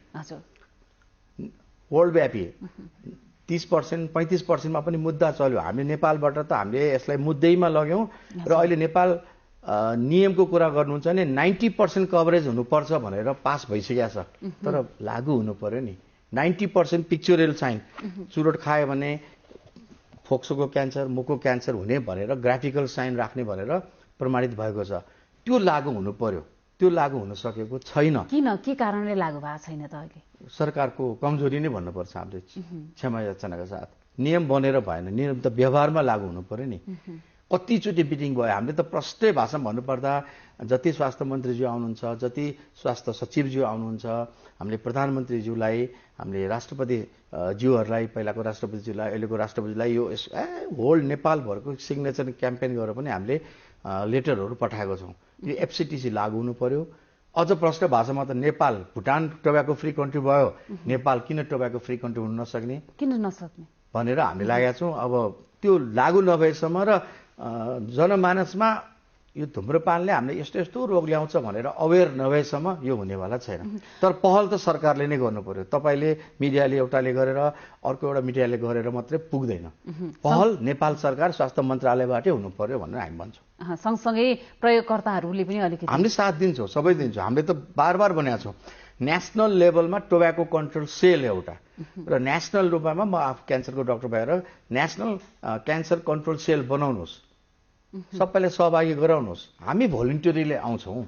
30%, 35% मा पनि मुद्दा चल्यो। हामी नेपालबाट त हामीले यसलाई मुद्दैमा लग्यौँ र अहिले नेपाल नियमको कुरा गर्नुहुन्छ भने 90% कभरेज हुनुपर्छ भनेर पास भइसकेको छ, तर लागू हुनु पर्यो नि। 90% पिक्चोरियल साइन, चुरोट खायो भने फोक्सोको क्यान्सर, मुखको क्यान्सर हुने भनेर ग्राफिकल साइन राख्ने भनेर प्रमाणित भएको छ। त्यो लागू हुनु पर्यो, त्यो लागू हुन सकेको छैन। किन, के कारणले लागू भएको छैन त अहिले? सरकारको कमजोरी नै भन्नुपर्छ हामीले, क्षमा याचनाका साथ। नियम बनेर भएन, नियम त व्यवहारमा लागू हुनु पर्यो नि। कतिचोटि मिटिङ भयो, हामीले त प्रष्टै भाषामा भन्नुपर्दा जति स्वास्थ्य मन्त्रीज्यू आउनुहुन्छ, जति स्वास्थ्य सचिवज्यू आउनुहुन्छ, हामीले प्रधानमन्त्रीज्यूलाई, हामीले राष्ट्रपति ज्यूहरूलाई, पहिलाको राष्ट्रपतिज्यूलाई, अहिलेको राष्ट्रपतिलाई यो होल नेपालभरको सिग्नेचर क्याम्पेन गरेर पनि हामीले लेटरहरू पठाएको छौँ। यो FCTC लागू हुनु पर्यो। अझ प्रष्ट भाषामा त Nepal Bhutan tobacco free country भयो, नेपाल किन टोब्याको फ्री कन्ट्री हुन नसक्ने, किन नसक्ने भनेर हामी लागेका छौँ। अब त्यो लागू नभएसम्म र जनमानसमा यो धुम्रपानले हामीले यस्तो यस्तो रोग ल्याउँछ भनेर अवेर नभएसम्म यो हुनेवाला छैन। तर पहल त सरकारले नै गर्नु पर्यो। तपाईँले मिडियाले एउटाले गरेर अर्को एउटा मिडियाले गरेर मात्रै पुग्दैन। पहल नेपाल सरकार स्वास्थ्य मन्त्रालयबाटै हुनु पर्यो भनेर हामी भन्छौँ। सँगसँगै प्रयोगकर्ताहरूले पनि अलिकति हामीले साथ दिन्छौँ, सबै दिन्छौँ। हामीले त बार बार भनेका छौँ नेसनल लेभलमा टोब्याको कन्ट्रोल सेल एउटा र नेसनल रूपमा म आफू क्यान्सरको डाक्टर भएर नेसनल क्यान्सर कन्ट्रोल सेल बनाउनुहोस्, सबैलाई सहभागी गराउनुहोस्, हामी भोलिन्टियरली आउँछौँ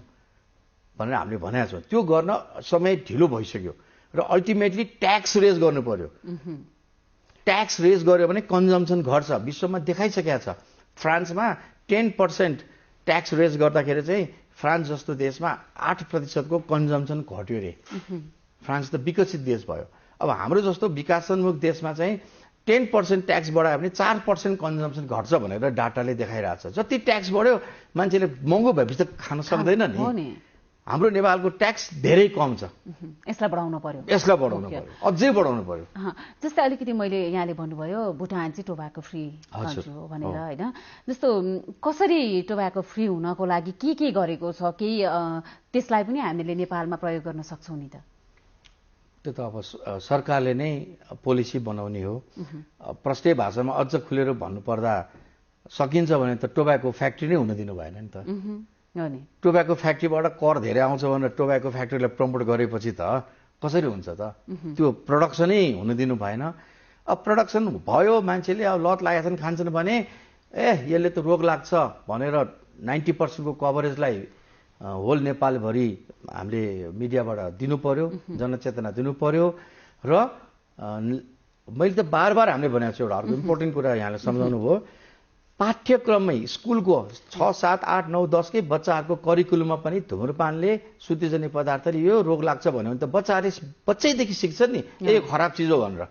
भनेर हामीले भनेका छौँ। त्यो गर्न समय ढिलो भइसक्यो र अल्टिमेटली ट्याक्स रेज गर्नु पर्यो। ट्याक्स रेज गर्यो भने कन्जम्सन घट्छ। विश्वमा देखाइसकेका छ। फ्रान्समा 10% ट्याक्स रेज गर्दाखेरि चाहिँ फ्रान्स जस्तो देशमा 8% को कन्जम्सन घट्यो रे। फ्रान्स त विकसित देश भयो। अब हाम्रो जस्तो विकासोन्मुख देशमा चाहिँ 10% ट्याक्स बढायो भने 4% कन्जम्सन घट्छ भनेर डाटाले देखाइरहेछ। जति ट्याक्स बढ्यो मान्छेले महँगो भएपछि त खान सक्दैन नि। हाम्रो नेपालको ट्याक्स धेरै कम छ। यसलाई बढाउनु पर्यो। यसलाई बढाउनु पर्यो, अझै बढाउनु पर्यो। जस्तै अलिकति मैले यहाँले भन्नुभयो भुटान चाहिँ टोब्याको फ्री कन्ट्री हो भनेर होइन। जस्तो कसरी टोब्याको फ्री हुनको लागि के गरेको छ, केही त्यसलाई पनि हामीले नेपालमा प्रयोग गर्न सक्छौँ नि त? त्यो त अब सरकारले नै पोलिसी बनाउने हो। प्रष्टै भाषामा अझ खुलेर भन्नुपर्दा सकिन्छ भने त टोब्याको फ्याक्ट्री नै हुन दिनु भएन नि त। टोब्याको फ्याक्ट्रीबाट कर धेरै आउँछ भनेर टोब्याको फ्याक्ट्रीलाई प्रमोट गरेपछि त कसरी हुन्छ त? त्यो प्रडक्सनै हुन दिनु भएन। अब प्रडक्सन भयो, मान्छेले अब लत लागेछन् खान्छन् भने यसले त रोग लाग्छ भनेर 90% को कभरेजलाई होल नेपालभरि हामीले मिडियाबाट दिनु पर्यो, जनचेतना दिनु पर्यो। र मैले त बार बार हामीले भनेको छु एउटा अर्को इम्पोर्टेन्ट कुरा यहाँले सम्झाउनु भयो। पाठ्यक्रममै स्कुलको 6, 7, 8, 9, 10 कै बच्चाहरूको करिकुलममा पनि धुम्रपानले शुद्धिजन्य पदार्थले यो रोग लाग्छ भन्यो भने त बच्चैदेखि सिक्छन् नि यो खराब चिज हो भनेर।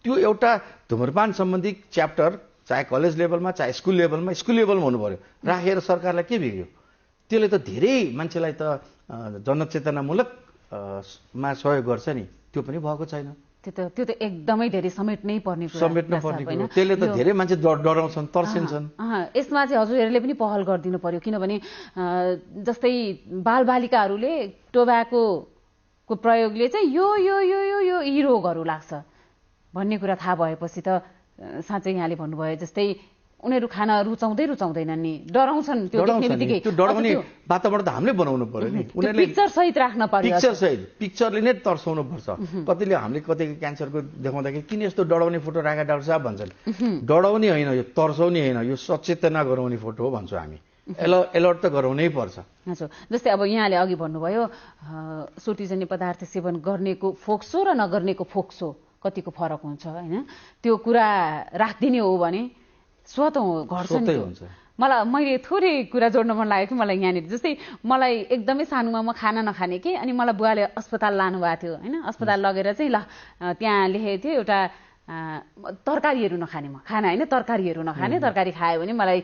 त्यो एउटा धुम्रपान सम्बन्धी च्याप्टर चाहे कलेज लेभलमा चाहे स्कुल लेभलमा हुनु पर्यो। राखेर सरकारलाई के बिग्यो? त्यसले त धेरै मान्छेलाई त जनचेतनामूलक मा सहयोग गर्छ नि, त्यो पनि भएको छैन। त्यो त एकदमै धेरै समेट्नै पर्ने कुरा। त्यसले त धेरै मान्छे डराउँछन्, तर्सिन्छन्। यसमा चाहिँ हजुरहरूले पनि पहल गरिदिनु पर्यो। किनभने जस्तै बालबालिकाहरूले टोब्याको प्रयोगले चाहिँ यो यो यो यो यो यी रोगहरू लाग्छ भन्ने कुरा थाहा भएपछि त साँच्चै यहाँले भन्नुभयो जस्तै उनीहरू खान रुचाउँदैनन् नि, डराउँछन्। त्यो देख्ने बित्तिकै त्यो डराउने वातावरण त हामीले बनाउनु पर्यो नि। उनीहरूले पिक्चर सहित राख्न पर्यो। पिक्चरले नै तर्साउनु पर्छ। कतिले हामीले कतिको क्यान्सरको देखाउँदाखेरि किन यस्तो डराउने फोटो राखा डाक्टर साहब भन्छन्। डराउने होइन, यो तर्साउने होइन, यो सचेतना गराउने फोटो हो भन्छौँ हामी। एलर्ट त गराउनै पर्छ। हजुर, जस्तै अब यहाँले अघि भन्नुभयो सुटिजन्य पदार्थ सेवन गर्नेको फोक्सो र नगर्नेको फोक्सो कतिको फरक हुन्छ होइन। त्यो कुरा राखिदिने हो भने स्वतः घट्छ नि। मैले थोरै कुरा जोड्न मन लाग्यो कि मलाई यहाँनिर जस्तै मलाई एकदमै सानोमा म खाना नखाने कि अनि मलाई बुवाले अस्पताल लानुभएको थियो होइन। अस्पताल लगेर चाहिँ ल त्यहाँ लेखेको थियो एउटा तरकारीहरू नखाने, म खाना होइन तरकारीहरू नखाने, तरकारी खायो भने मलाई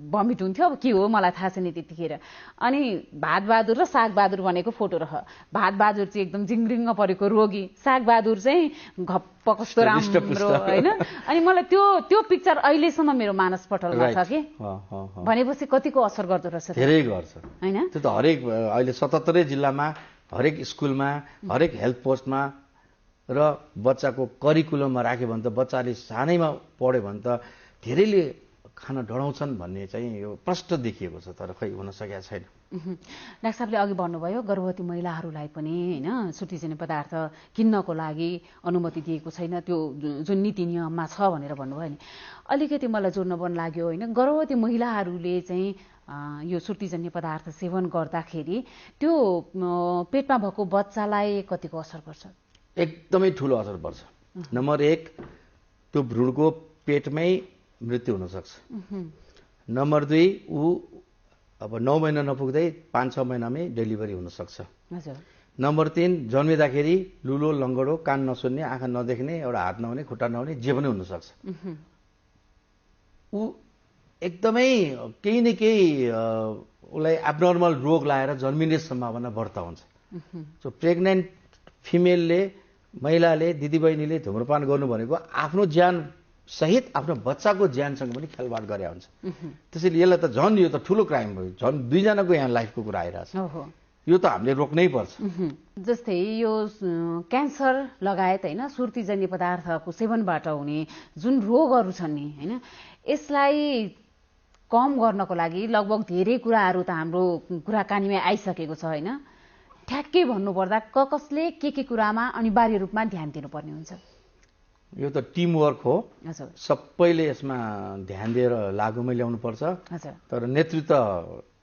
भमिट हुन्थ्यो। अब के हो मलाई थाहा छैन त्यतिखेर। अनि भातबहादुर र सागबहादुर भनेको फोटो रह। भातबहादुर चाहिँ एकदम जिङ्रिङ्ग परेको रोगी, सागबहादुर चाहिँ घप्प कस्तो राम्रो होइन। अनि मलाई त्यो पिक्चर अहिलेसम्म मेरो मानस पटलमा छ कि भनेपछि कतिको असर गर्दो रहेछ? धेरै गर्छ होइन। त्यो त हरेक अहिले 77 जिल्लामा हरेक स्कुलमा हरेक हेल्थ पोस्टमा र बच्चाको करिकुलममा राख्यो भने त बच्चाले सानैमा पढ्यो भने त धेरैले खान डराउँछन् भन्ने चाहिँ यो प्रष्ट देखिएको छ, तर खै हुन सकेको छैन। डाक्टर साहबले अघि भन्नुभयो गर्भवती महिलाहरूलाई पनि होइन सुटिजन्य पदार्थ किन्नको लागि अनुमति दिएको छैन, त्यो जुन नीति नियममा छ भनेर भन्नुभयो नि। अलिकति मलाई जोड्न मन लाग्यो होइन, गर्भवती महिलाहरूले चाहिँ यो सुटिजन्य पदार्थ सेवन गर्दाखेरि त्यो पेटमा भएको बच्चालाई कतिको असर गर्छ? एकदमै ठुलो असर पर्छ। नम्बर 1 त्यो भ्रूणको पेटमै मृत्यु हुनसक्छ। नम्बर 2 ऊ अब 9 महिना नपुग्दै 5-6 महिनामै डेलिभरी हुनसक्छ। नम्बर 3 जन्मिँदाखेरि लुलो लङ्गडो, कान नसुन्ने, आँखा नदेख्ने, एउटा हात नहुने, खुट्टा नहुने, जे पनि हुनसक्छ। ऊ एकदमै केही न केही उसलाई एब्नर्मल रोग लाएर जन्मिने सम्भावना बढ्ता हुन्छ। सो प्रेग्नेन्ट फिमेलले, महिलाले, दिदीबहिनीले धुम्रपान गर्नु भनेको आफ्नो ज्यान सहित आफ्नो बच्चाको ज्यानसँग पनि खेलवाड गरे हुन्छ। त्यसैले यसलाई त झन् यो त ठुलो क्राइम भयो, झन् 2 जनाको यहाँ लाइफको कुरा आइरहेछ। यो त हामीले रोक्नै पर्छ। जस्तै यो क्यान्सर लगायत होइन सुर्तीजन्य पदार्थको सेवनबाट हुने जुन रोगहरू छन् नि होइन, यसलाई कम गर्नको लागि लगभग धेरै कुराहरू त हाम्रो कुराकानीमा आइसकेको छ होइन। ठ्याक्कै भन्नुपर्दा कसले के कुरामा अनिवार्य रूपमा ध्यान दिनुपर्ने हुन्छ? यो त टिमवर्क हो। हजुर, सबैले यसमा ध्यान दिएर लागुमै ल्याउनु पर्छ। हजुर, तर नेतृत्व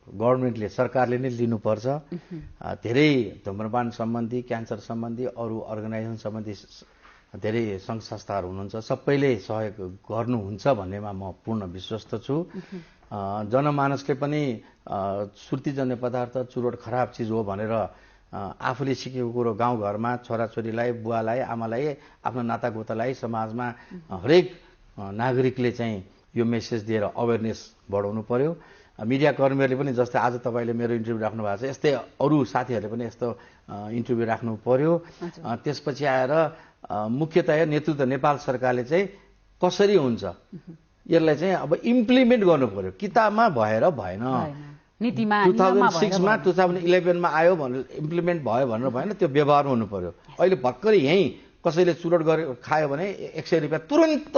गभर्मेन्टले, सरकारले नै लिनुपर्छ। धेरै धुम्रपान सम्बन्धी, क्यान्सर सम्बन्धी, अरू अर्गनाइजेसन सम्बन्धी धेरै सङ्घ संस्थाहरू हुनुहुन्छ, सबैले सहयोग गर्नुहुन्छ भन्नेमा म पूर्ण विश्वस्त छु। जनमानसले पनि सुर्तीजन्य पदार्थ, चुरोट खराब चिज हो भनेर आफूले सिकेको कुरो गाउँघरमा छोराछोरीलाई, बुवालाई, आमालाई, आफ्नो नातागोतालाई, समाजमा हरेक नागरिकले चाहिँ यो मेसेज दिएर अवेरनेस बढाउनु पर्यो। मिडिया कर्मीहरूले पनि जस्तै आज तपाईँले मेरो इन्टरभ्यू राख्नु भएको छ, यस्तै अरू साथीहरूले पनि यस्तो इन्टरभ्यू राख्नु पर्यो। त्यसपछि आएर मुख्यतया नेतृत्व नेपाल सरकारले चाहिँ कसरी हुन्छ यसलाई चाहिँ अब इम्प्लिमेन्ट गर्नु पर्यो। किताबमा भएर भएन, नीतिमा 2006मा 2011मा आयो भनेर इम्प्लिमेन्ट भयो भनेर भएन, त्यो व्यवहार हुनु पर्यो। अहिले भर्खरै यहीँ कसैले चुरोट गरे खायो भने 100 रुपियाँ तुरन्त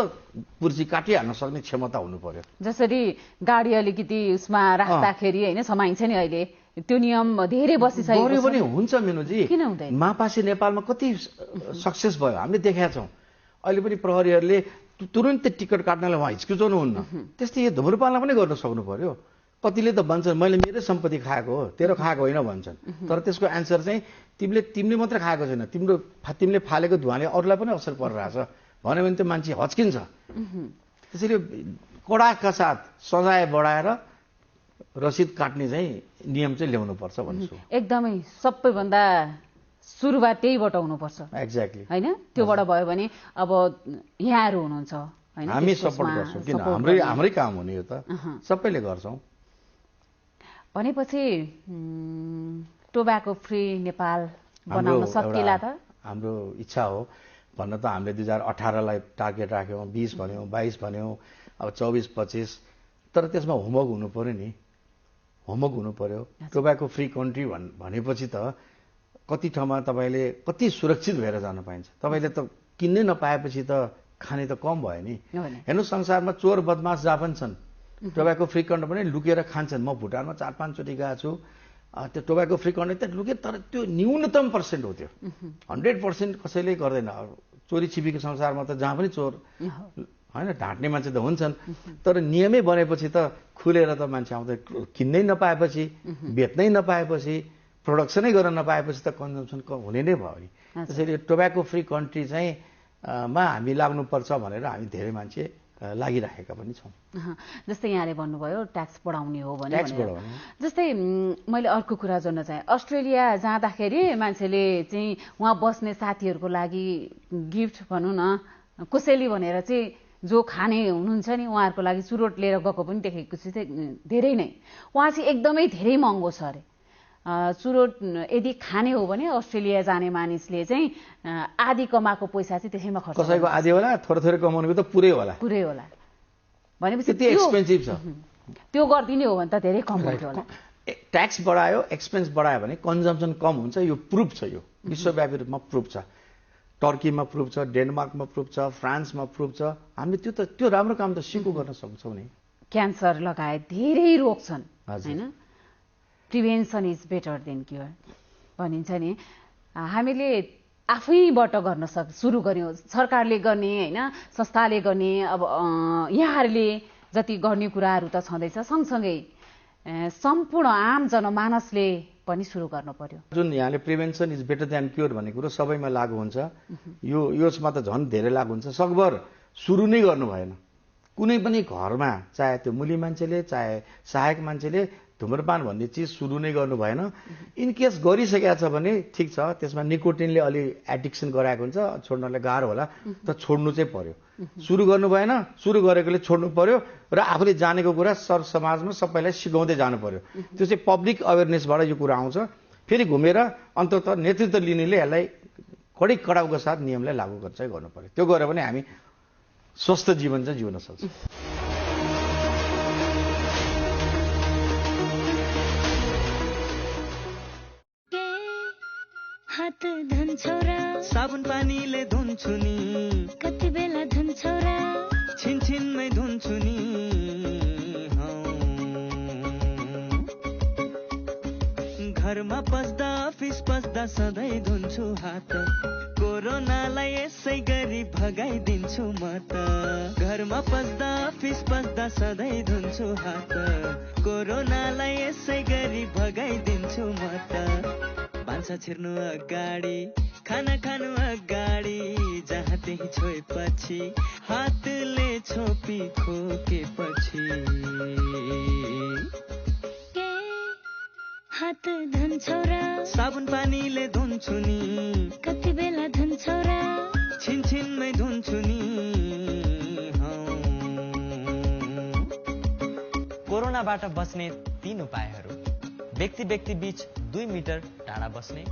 पुर्जी काटिहाल्न सक्ने क्षमता हुनु पर्यो। जसरी गाडी अलिकति उसमा राख्दाखेरि होइन समाइन्छ नि, अहिले त्यो नियम धेरै बसिसकेको गऱ्यो भने हुन्छ मेनुजी। किन हुँदैन? मापासी नेपालमा कति सक्सेस भयो हामीले देखेका छौँ। अहिले पनि प्रहरीहरूले तुरन्तै टिकट काट्नलाई उहाँ हिचकिचाउनुहुन्न। त्यस्तै यो धुम्रपानलाई पनि गर्न सक्नु पर्यो। कतिले त भन्छन् मैले मेरै सम्पत्ति खाएको हो, तेरो खाएको होइन भन्छन्। तर त्यसको एन्सर चाहिँ तिमीले मात्रै खाएको छैन, तिमीले फालेको धुवाँले अरूलाई पनि असर परिरहेछ भन्यो भने त्यो मान्छे हच्किन्छ। त्यसैले कडाका साथ सजाय बढाएर रसिद काट्ने चाहिँ नियम चाहिँ ल्याउनुपर्छ भन्छु। एकदमै सबैभन्दा सुरुवात त्यहीबाट हुनुपर्छ। एक्ज्याक्टली होइन, त्योबाट भयो भने अब यहाँहरू हुनुहुन्छ होइन, हामी सपोर्ट गर्छौँ। किन हाम्रै काम हो नि यो त, सबैले गर्छौँ। भनेपछि टोब्याको फ्री नेपाल बनाउन सकिएला त? हाम्रो इच्छा हो। भन्न त हामीले 2018लाई टार्गेट राख्यौँ, 20 भन्यौँ, 22 भन्यौँ, अब 24-25। तर त्यसमा होमवर्क हुनु पर्यो नि, होमवर्क हुनु पर्यो। टोब्याको फ्री कन्ट्री भनेपछि त कति ठाउँमा तपाईँले कति सुरक्षित भएर जान पाइन्छ। तपाईँले त किन्नै नपाएपछि त खाने त कम भयो नि। हेर्नु संसारमा चोर बदमास जहाँ पनि छन्, टोब्याको फ्री कन्ट्री पनि लुकेर खान्छन्। म भुटानमा 4-5 चोटि गएको छु। त्यो टोब्याको फ्री कन्ट्री त लुके, तर त्यो न्यूनतम पर्सेन्ट हो। त्यो 100% कसैले गर्दैन। चोरी छिपीको संसारमा त जहाँ पनि चोर होइन, ढाँट्ने मान्छे त हुन्छन्। तर नियमै बनेपछि त खुलेर त मान्छे आउँदै किन्नै नपाएपछि, बेच्नै नपाएपछि, प्रोडक्सनै गर्न नपाएपछि त कन्जम्सन हुने नै भयो नि। त्यसैले टोब्याको फ्री कन्ट्री चाहिँ मा हामी लाग्नुपर्छ भनेर हामी धेरै मान्छे लागिराखेका पनि छौँ। जस्तै यहाँले भन्नुभयो ट्याक्स बढाउने हो भने, जस्तै मैले अर्को कुरा जोड्न चाहेँ। अस्ट्रेलिया जाँदाखेरि मान्छेले चाहिँ उहाँ बस्ने साथीहरूको लागि गिफ्ट भनौँ न, कोसेली भनेर चाहिँ जो खाने हुनुहुन्छ नि उहाँहरूको लागि चुरोट लिएर गएको पनि देखेको छु धेरै नै। उहाँ चाहिँ एकदमै धेरै महँगो छ अरे चुरोट। यदि खाने हो भने अस्ट्रेलिया जाने मानिसले चाहिँ आधी कमाएको पैसा चाहिँ त्यसैमा खर्च, कसैको आधी होला, थोरै थोरै कमाउनेको त पुरै होला, पुरै होला। भनेपछि त्यो एक्सपेन्सिभ छ। त्यो गरिदिने हो भने त धेरै कम हुन्थ्यो होला। ट्याक्स बढायो, एक्सपेन्स बढायो भने कन्जम्सन कम हुन्छ। यो प्रुफ छ, यो विश्वव्यापी रूपमा प्रुफ छ। टर्कीमा प्रुफ छ, डेनमार्कमा प्रुफ छ, फ्रान्समा प्रुफ छ। हामीले त्यो राम्रो काम त सिको गर्न सक्छौँ नि। क्यान्सर लगायत धेरै रोग छन् होइन, prevention is better than cure भनिन्छ नि। हामीले आफैबाट गर्न सुरु गर्यौँ, सरकारले गर्ने होइन, संस्थाले गर्ने। अब यहाँहरूले जति गर्ने कुराहरू त छँदैछ, सँगसँगै सम्पूर्ण आम जनमानसले पनि सुरु गर्नु पर्यो। जुन यहाँले prevention is better than cure भन्ने कुरो सबैमा लागू हुन्छ। यसमा त झन् धेरै लागू हुन्छ। सकभर सुरु नै गर्नु भएन। कुनै पनि घरमा, चाहे त्यो मुली मान्छेले, चाहे सहायक मान्छेले धुम्रपान भन्ने चिज सुरु नै गर्नु भएन। इनकेस गरिसकेको छ भने ठिक छ, त्यसमा निकोटिनले अलि एडिक्सन गराएको हुन्छ, छोड्नलाई गाह्रो होला, त छोड्नु चाहिँ पर्यो। सुरु गर्नु भएन, सुरु गरेकोले छोड्नु पर्यो। र आफूले जानेको कुरा समाजमा सबैलाई सिकाउँदै जानु पर्यो। त्यो चाहिँ पब्लिक अवेरनेसबाट यो कुरा आउँछ। फेरि घुमेर अन्ततः नेतृत्व लिनेले यसलाई कडाउको साथ नियमलाई लागू गर्नु पर्यो। त्यो गऱ्यो भने हामी स्वस्थ जीवन चाहिँ जिउन सक्छ। हात धुन्छौ र साबुन पानीले धुन्छु नि, कति बेला धुन्छौ र छिनछिनमै धुन्छु नि, घरमा पस्दा अफिस पस्दा सधैँ धुन्छु हात, कोरोनालाई यसै गरी भगाइदिन्छु म त। घरमा पस्दा अफिस पस्दा सधैँ धुन्छु हात, कोरोनालाई यसै गरी भगाइदिन्छु म त। भान्सा छिर्नु अगाडि, खाना खानु अगाडि, जहाँ त्यही छोएपछि हातले छोपी खोकेपछि, हात धुन्छौ र साबुन पानीले धुन्छु नि, कति बेला धुन्छौ र छिनछिनमै धुन्छु नि। कोरोनाबाट बच्ने 3 उपायहरू: व्यक्ति व्यक्ति बीच 2 मिटर टाढा बस्ने,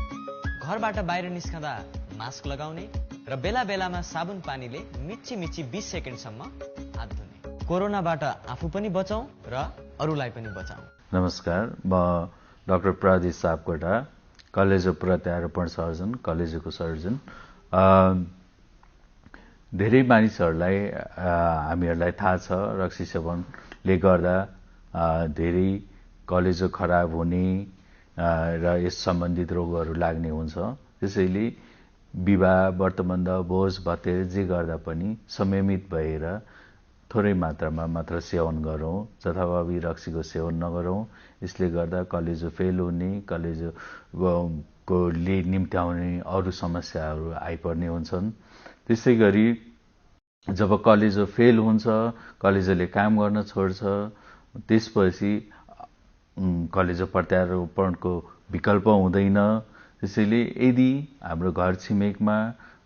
घरबाट बाहिर निस्कँदा मास्क लगाउने र बेला बेलामा साबुन पानीले मिची मिची 20 सेकेन्डसम्म हात धुने। कोरोनाबाट आफू पनि बचाउँ र अरूलाई पनि बचाउँ। नमस्कार, म doctor Pradeep Sapkota, college of प्रत्यारोपण सर्जन, कलेजको सर्जन। धेरै मानिसहरूलाई हामीहरूलाई थाहा छ रक्सी सेवनले गर्दा धेरै कलेजो खराब हुने र यस सम्बन्धित रोगहरू लाग्ने हुन्छ। त्यसैले विवाह, व्रतबन्ध, भोज भतेर जे गर्दा पनि संयमित भएर थोरै मात्रामा मात्र सेवन गरौँ, जथाभावी रक्सीको सेवन नगरौँ। यसले गर्दा कलेजो फेल हुने, कलेजोले निम्त्याउने अरू समस्याहरू आइपर्ने हुन्छन्। त्यसै गरी जब कलेजो फेल हुन्छ, कलेजोले काम गर्न छोड्छ, त्यसपछि कलेजो प्रत्यारोपणको विकल्प हुँदैन। त्यसैले यदि हाम्रो घर छिमेकमा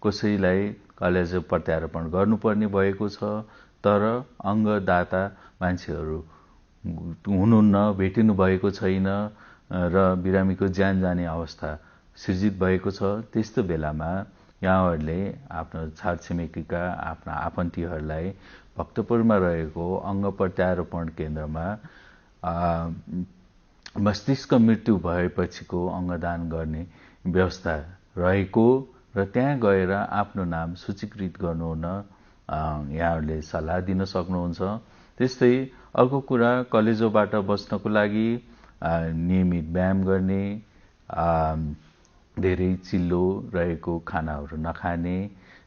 कसैलाई कलेजो प्रत्यारोपण गर्नुपर्ने भएको छ तर अङ्गदाता मान्छेहरू हुनुहुन्न, भेटिनु भएको छैन र बिरामीको ज्यान जाने अवस्था सृजित भएको छ, त्यस्तो बेलामा यहाँहरूले आफ्नो छरछिमेकीका आफ्ना आफन्तीहरूलाई भक्तपुरमा रहेको अङ्ग प्रत्यारोपण केन्द्रमा मस्तिष्क मृत्यु भएपछिको अङ्गदान गर्ने व्यवस्था रहेको र त्यहाँ गएर आफ्नो नाम सूचीकृत गर्नुहुन यहाँहरूले सल्लाह दिन सक्नुहुन्छ। त्यस्तै अर्को कुरा, कलेजोबाट बच्नको लागि नियमित व्यायाम गर्ने, धेरै चिल्लो रहेको खानाहरू नखाने,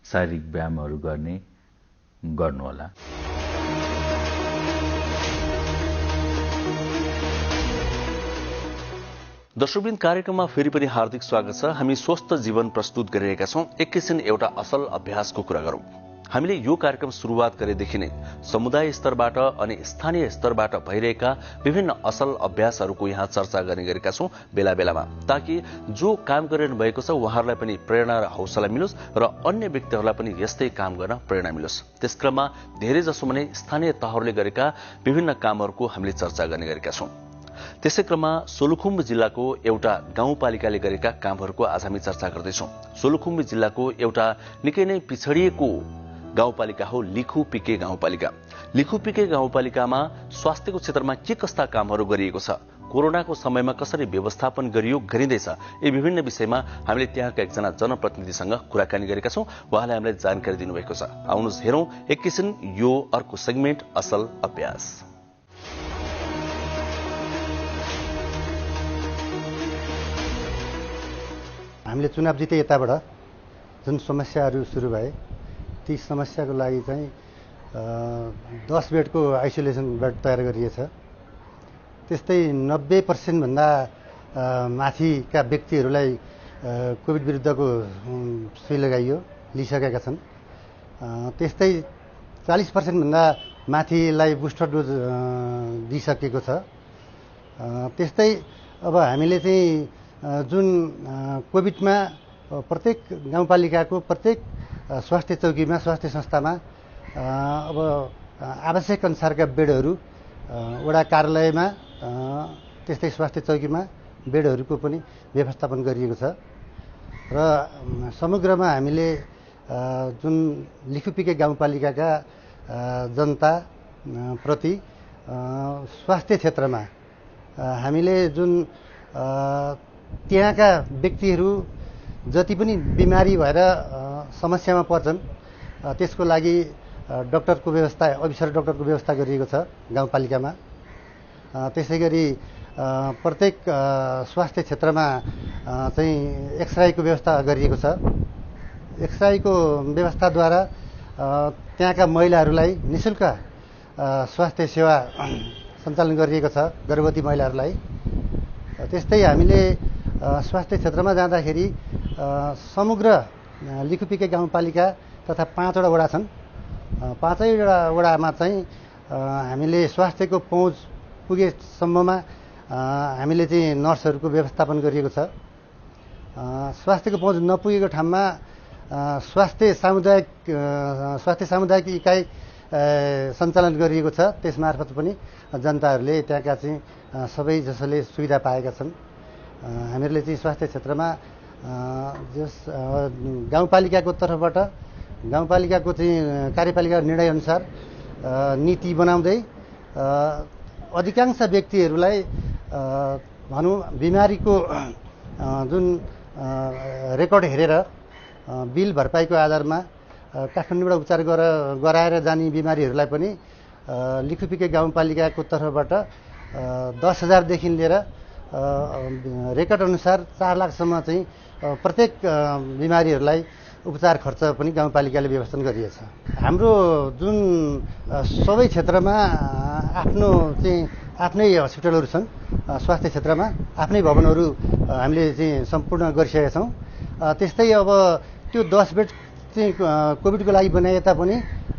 शारीरिक व्यायामहरू गर्नुहोला। दर्शकवृन्द, कार्यक्रममा फेरि पनि हार्दिक स्वागत छ। हामी स्वस्थ जीवन प्रस्तुत गरिरहेका छौं। एकैछिन एउटा असल अभ्यासको कुरा गरौं। हामीले यो कार्यक्रम सुरुवात गरेदेखि नै समुदाय स्तरबाट अनि स्थानीय स्तरबाट भइरहेका विभिन्न असल अभ्यासहरूको यहाँ चर्चा गर्ने गरेका छौं बेला बेलामा, ताकि जो काम गरिरहनु भएको छ उहाँहरूलाई पनि प्रेरणा र हौसला मिलोस् र अन्य व्यक्तिहरूलाई पनि यस्तै काम गर्न प्रेरणा मिलोस्। त्यसक्रममा धेरै जसो भने स्थानीय तहहरूले गरेका विभिन्न कामहरूको हामीले चर्चा गर्ने गरेका छौं। त्यसै क्रममा सोलुखुम्बु जिल्लाको एउटा गाउँपालिकाले गरेका कामहरूको आज हामी चर्चा गर्दैछौं। सोलुखुम्बु जिल्लाको एउटा निकै नै पिछडिएको गाउँपालिका हो लिखुपिके गाउँपालिका। लिखुपिके गाउँपालिकामा स्वास्थ्यको क्षेत्रमा के कस्ता कामहरू गरिएको छ, कोरोनाको समयमा कसरी व्यवस्थापन गरिँदैछ, यी विभिन्न विषयमा हामीले त्यहाँका एकजना जनप्रतिनिधिसँग कुराकानी गरेका छौं। उहाँले हामीलाई जानकारी दिनुभएको छ। आउनुहोस् हेरौं एकैछिन यो अर्को सेगमेन्ट असल अभ्यास। हामीले चुनाव जिते यताबाट जुन समस्याहरू सुरु भए ती समस्याको लागि चाहिँ 10 बेडको आइसोलेसन बेड तयार गरिएछ। त्यस्तै 90% भन्दा माथिका व्यक्तिहरूलाई कोभिड विरुद्धको सुई लगाइयो, लिइसकेका छन्। त्यस्तै 40% भन्दा माथिलाई बुस्टर डोज दिइसकेको छ। त्यस्तै अब हामीले चाहिँ जुन कोभिडमा प्रत्येक गाउँपालिकाको प्रत्येक स्वास्थ्य चौकीमा, स्वास्थ्य संस्थामा अब आवश्यक अनुसारका बेडहरू वडा कार्यालयमा, त्यस्तै स्वास्थ्य चौकीमा बेडहरूको पनि व्यवस्थापन गरिएको छ। र समग्रमा हामीले जुन लिखुपिके गाउँपालिकाका जनता प्रति स्वास्थ्य क्षेत्रमा हामीले जुन त्यहाँका व्यक्तिहरू जति पनि बिमारी भएर समस्यामा पर्छन् त्यसको लागि डाक्टरको व्यवस्था अफिसर डाक्टरको व्यवस्था गरिएको छ गाउँपालिकामा। त्यसैगरी प्रत्येक स्वास्थ्य क्षेत्रमा चाहिँ एक्सराईको व्यवस्था गरिएको छ। एक्सराईको व्यवस्थाद्वारा त्यहाँका महिलाहरूलाई निःशुल्क स्वास्थ्य सेवा सञ्चालन गरिएको छ गर्भवती महिलाहरूलाई। त्यस्तै हामीले स्वास्थ्य क्षेत्रमा जाँदाखेरि समग्र लिखुपिके गाउँपालिका तथा 5वटा वडा छन्। 5वटा वडामा चाहिँ हामीले स्वास्थ्यको पहुँच पुगेसम्ममा हामीले चाहिँ नर्सहरूको व्यवस्थापन गरिएको छ। स्वास्थ्यको पहुँच नपुगेको ठाउँमा स्वास्थ्य सामुदायिक इकाइ सञ्चालन गरिएको छ। त्यसमार्फत पनि जनताहरूले त्यहाँका चाहिँ सबै जसले सुविधा पाएका छन्। हामीहरूले चाहिँ स्वास्थ्य क्षेत्रमा गाउँपालिकाको तर्फबाट गाउँपालिकाको चाहिँ कार्यपालिका निर्णयअनुसार नीति बनाउँदै अधिकांश व्यक्तिहरूलाई भनौँ बिमारीको जुन रेकर्ड हेरेर बिल भरपाईको आधारमा काठमाडौँबाट उपचार गराएर जाने बिमारीहरूलाई पनि लिखुपिके गाउँपालिकाको तर्फबाट 10,000 देखि लिएर रेकर्ड अनुसार 4 लाखसम्म चाहिँ प्रत्येक बिमारीहरूलाई उपचार खर्च पनि गाउँपालिकाले व्यवस्थापन गरिएको छ। हाम्रो जुन सबै क्षेत्रमा आफ्नै हस्पिटलहरू छन्। स्वास्थ्य क्षेत्रमा आफ्नै भवनहरू हामीले चाहिँ सम्पूर्ण गरिसकेका छौँ। त्यस्तै अब त्यो 10 बेड चाहिँ कोभिडको लागि बनाए तापनि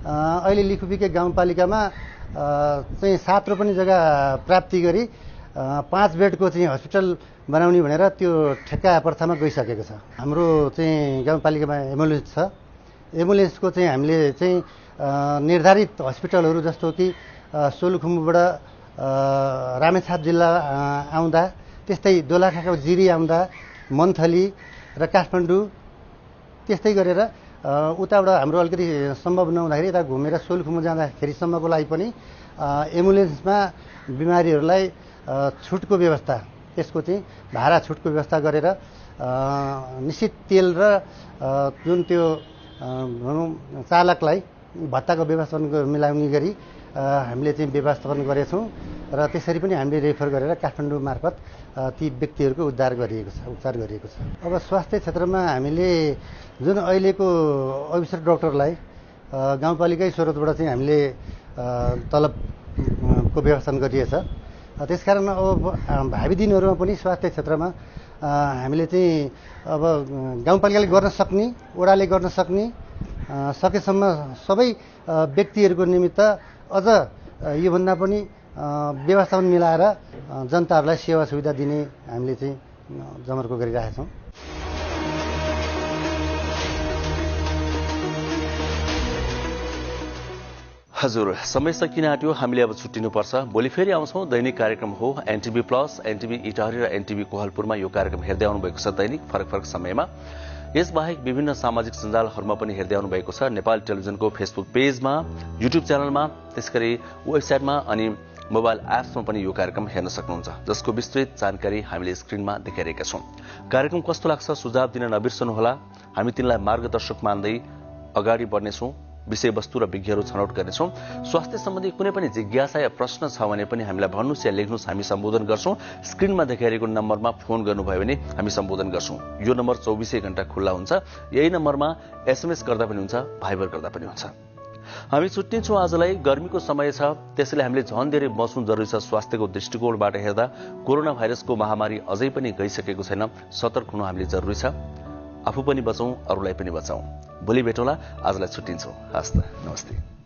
अहिले लिखुपिके गाउँपालिकामा चाहिँ 7 रोपनी जग्गा प्राप्ति गरी 5 बेडको चाहिँ हस्पिटल बनाउने भनेर त्यो ठेक्का प्रथामा गइसकेको छ। हाम्रो चाहिँ गाउँपालिकामा एम्बुलेन्स छ। एम्बुलेन्सको चाहिँ हामीले चाहिँ निर्धारित हस्पिटलहरू जस्तो कि सोलुखुम्बुबाट रामेछाप जिल्ला आउँदा, त्यस्तै दोलखाको जिरी आउँदा, मन्थली र काठमाडौँ, त्यस्तै गरेर उताबाट हाम्रो अलिकति सम्भव नहुँदाखेरि यता घुमेर सोलुखुम्बु जाँदाखेरिसम्मको लागि पनि एम्बुलेन्समा बिमारीहरूलाई छुटको व्यवस्था, त्यसको चाहिँ भाडा छुटको व्यवस्था गरेर निश्चित तेल र जुन त्यो भनौँ चालकलाई भत्ताको व्यवस्थापन मिलाउने गरी हामीले चाहिँ व्यवस्थापन गरेछौँ र त्यसरी पनि हामीले रेफर गरेर काठमाडौँ मार्फत ती व्यक्तिहरूको उपचार गरिएको छ। अब स्वास्थ्य क्षेत्रमा हामीले जुन अहिलेको अफिसर डाक्टरलाई गाउँपालिकै स्रोतबाट चाहिँ हामीले तलबको व्यवस्थापन गरिएको छ। त्यसकारण अब भावी दिनहरूमा पनि स्वास्थ्य क्षेत्रमा हामीले चाहिँ अब गाउँपालिकाले गर्न सक्ने, वडाले गर्न सक्ने सकेसम्म सबै व्यक्तिहरूको निमित्त अझ योभन्दा पनि व्यवस्थापन मिलाएर जनताहरूलाई सेवा सुविधा दिने हामीले चाहिँ जमर्को गरिरहेका छौँ। हजुर, समय सकिन आँट्यो, हामीले अब छुट्टिनुपर्छ। भोलि फेरि आउँछौँ। दैनिक कार्यक्रम हो एनटिभी प्लस, एनटिभी इटारी र एनटिभी कोहलपुरमा यो कार्यक्रम हेर्दै आउनुभएको छ दैनिक फरक समयमा। यसबाहेक विभिन्न सामाजिक सञ्जालहरूमा पनि हेर्दै आउनुभएको छ। नेपाल टेलिभिजनको फेसबुक पेजमा, युट्युब च्यानलमा, त्यसगरी वेबसाइटमा अनि मोबाइल एप्समा पनि यो कार्यक्रम हेर्न सक्नुहुन्छ, जसको विस्तृत जानकारी हामीले स्क्रिनमा देखाइरहेका छौँ। कार्यक्रम कस्तो लाग्छ सुझाव दिन नबिर्सनुहोला। हामी तिनलाई मार्गदर्शक मान्दै अगाडि बढ्नेछौँ। विषयवस्तु र विज्ञहरू छनौट गर्नेछौँ। स्वास्थ्य सम्बन्धी कुनै पनि जिज्ञासा या प्रश्न छ भने पनि हामीलाई भन्नुहोस् या लेख्नुहोस्, हामी सम्बोधन गर्छौँ। स्क्रिनमा देखाइरहेको नम्बरमा फोन गर्नुभयो भने हामी सम्बोधन गर्छौँ। यो नम्बर 24 घण्टा खुल्ला हुन्छ। यही नम्बरमा एसएमएस गर्दा पनि हुन्छ, भाइबर गर्दा पनि हुन्छ। हामी छुट्टिन्छौँ आजलाई। गर्मीको समय छ, त्यसैले हामीले झन् धेरै बस्नु जरुरी छ। स्वास्थ्यको दृष्टिकोणबाट हेर्दा कोरोना भाइरसको महामारी अझै पनि गइसकेको छैन। सतर्क हुनु हामीले जरुरी छ। आफू पनि बचौँ, अरूलाई पनि बचाउँ। भोलि भेटौँला। आजलाई छुट्टिन्छौँ। हस्त, नमस्ते।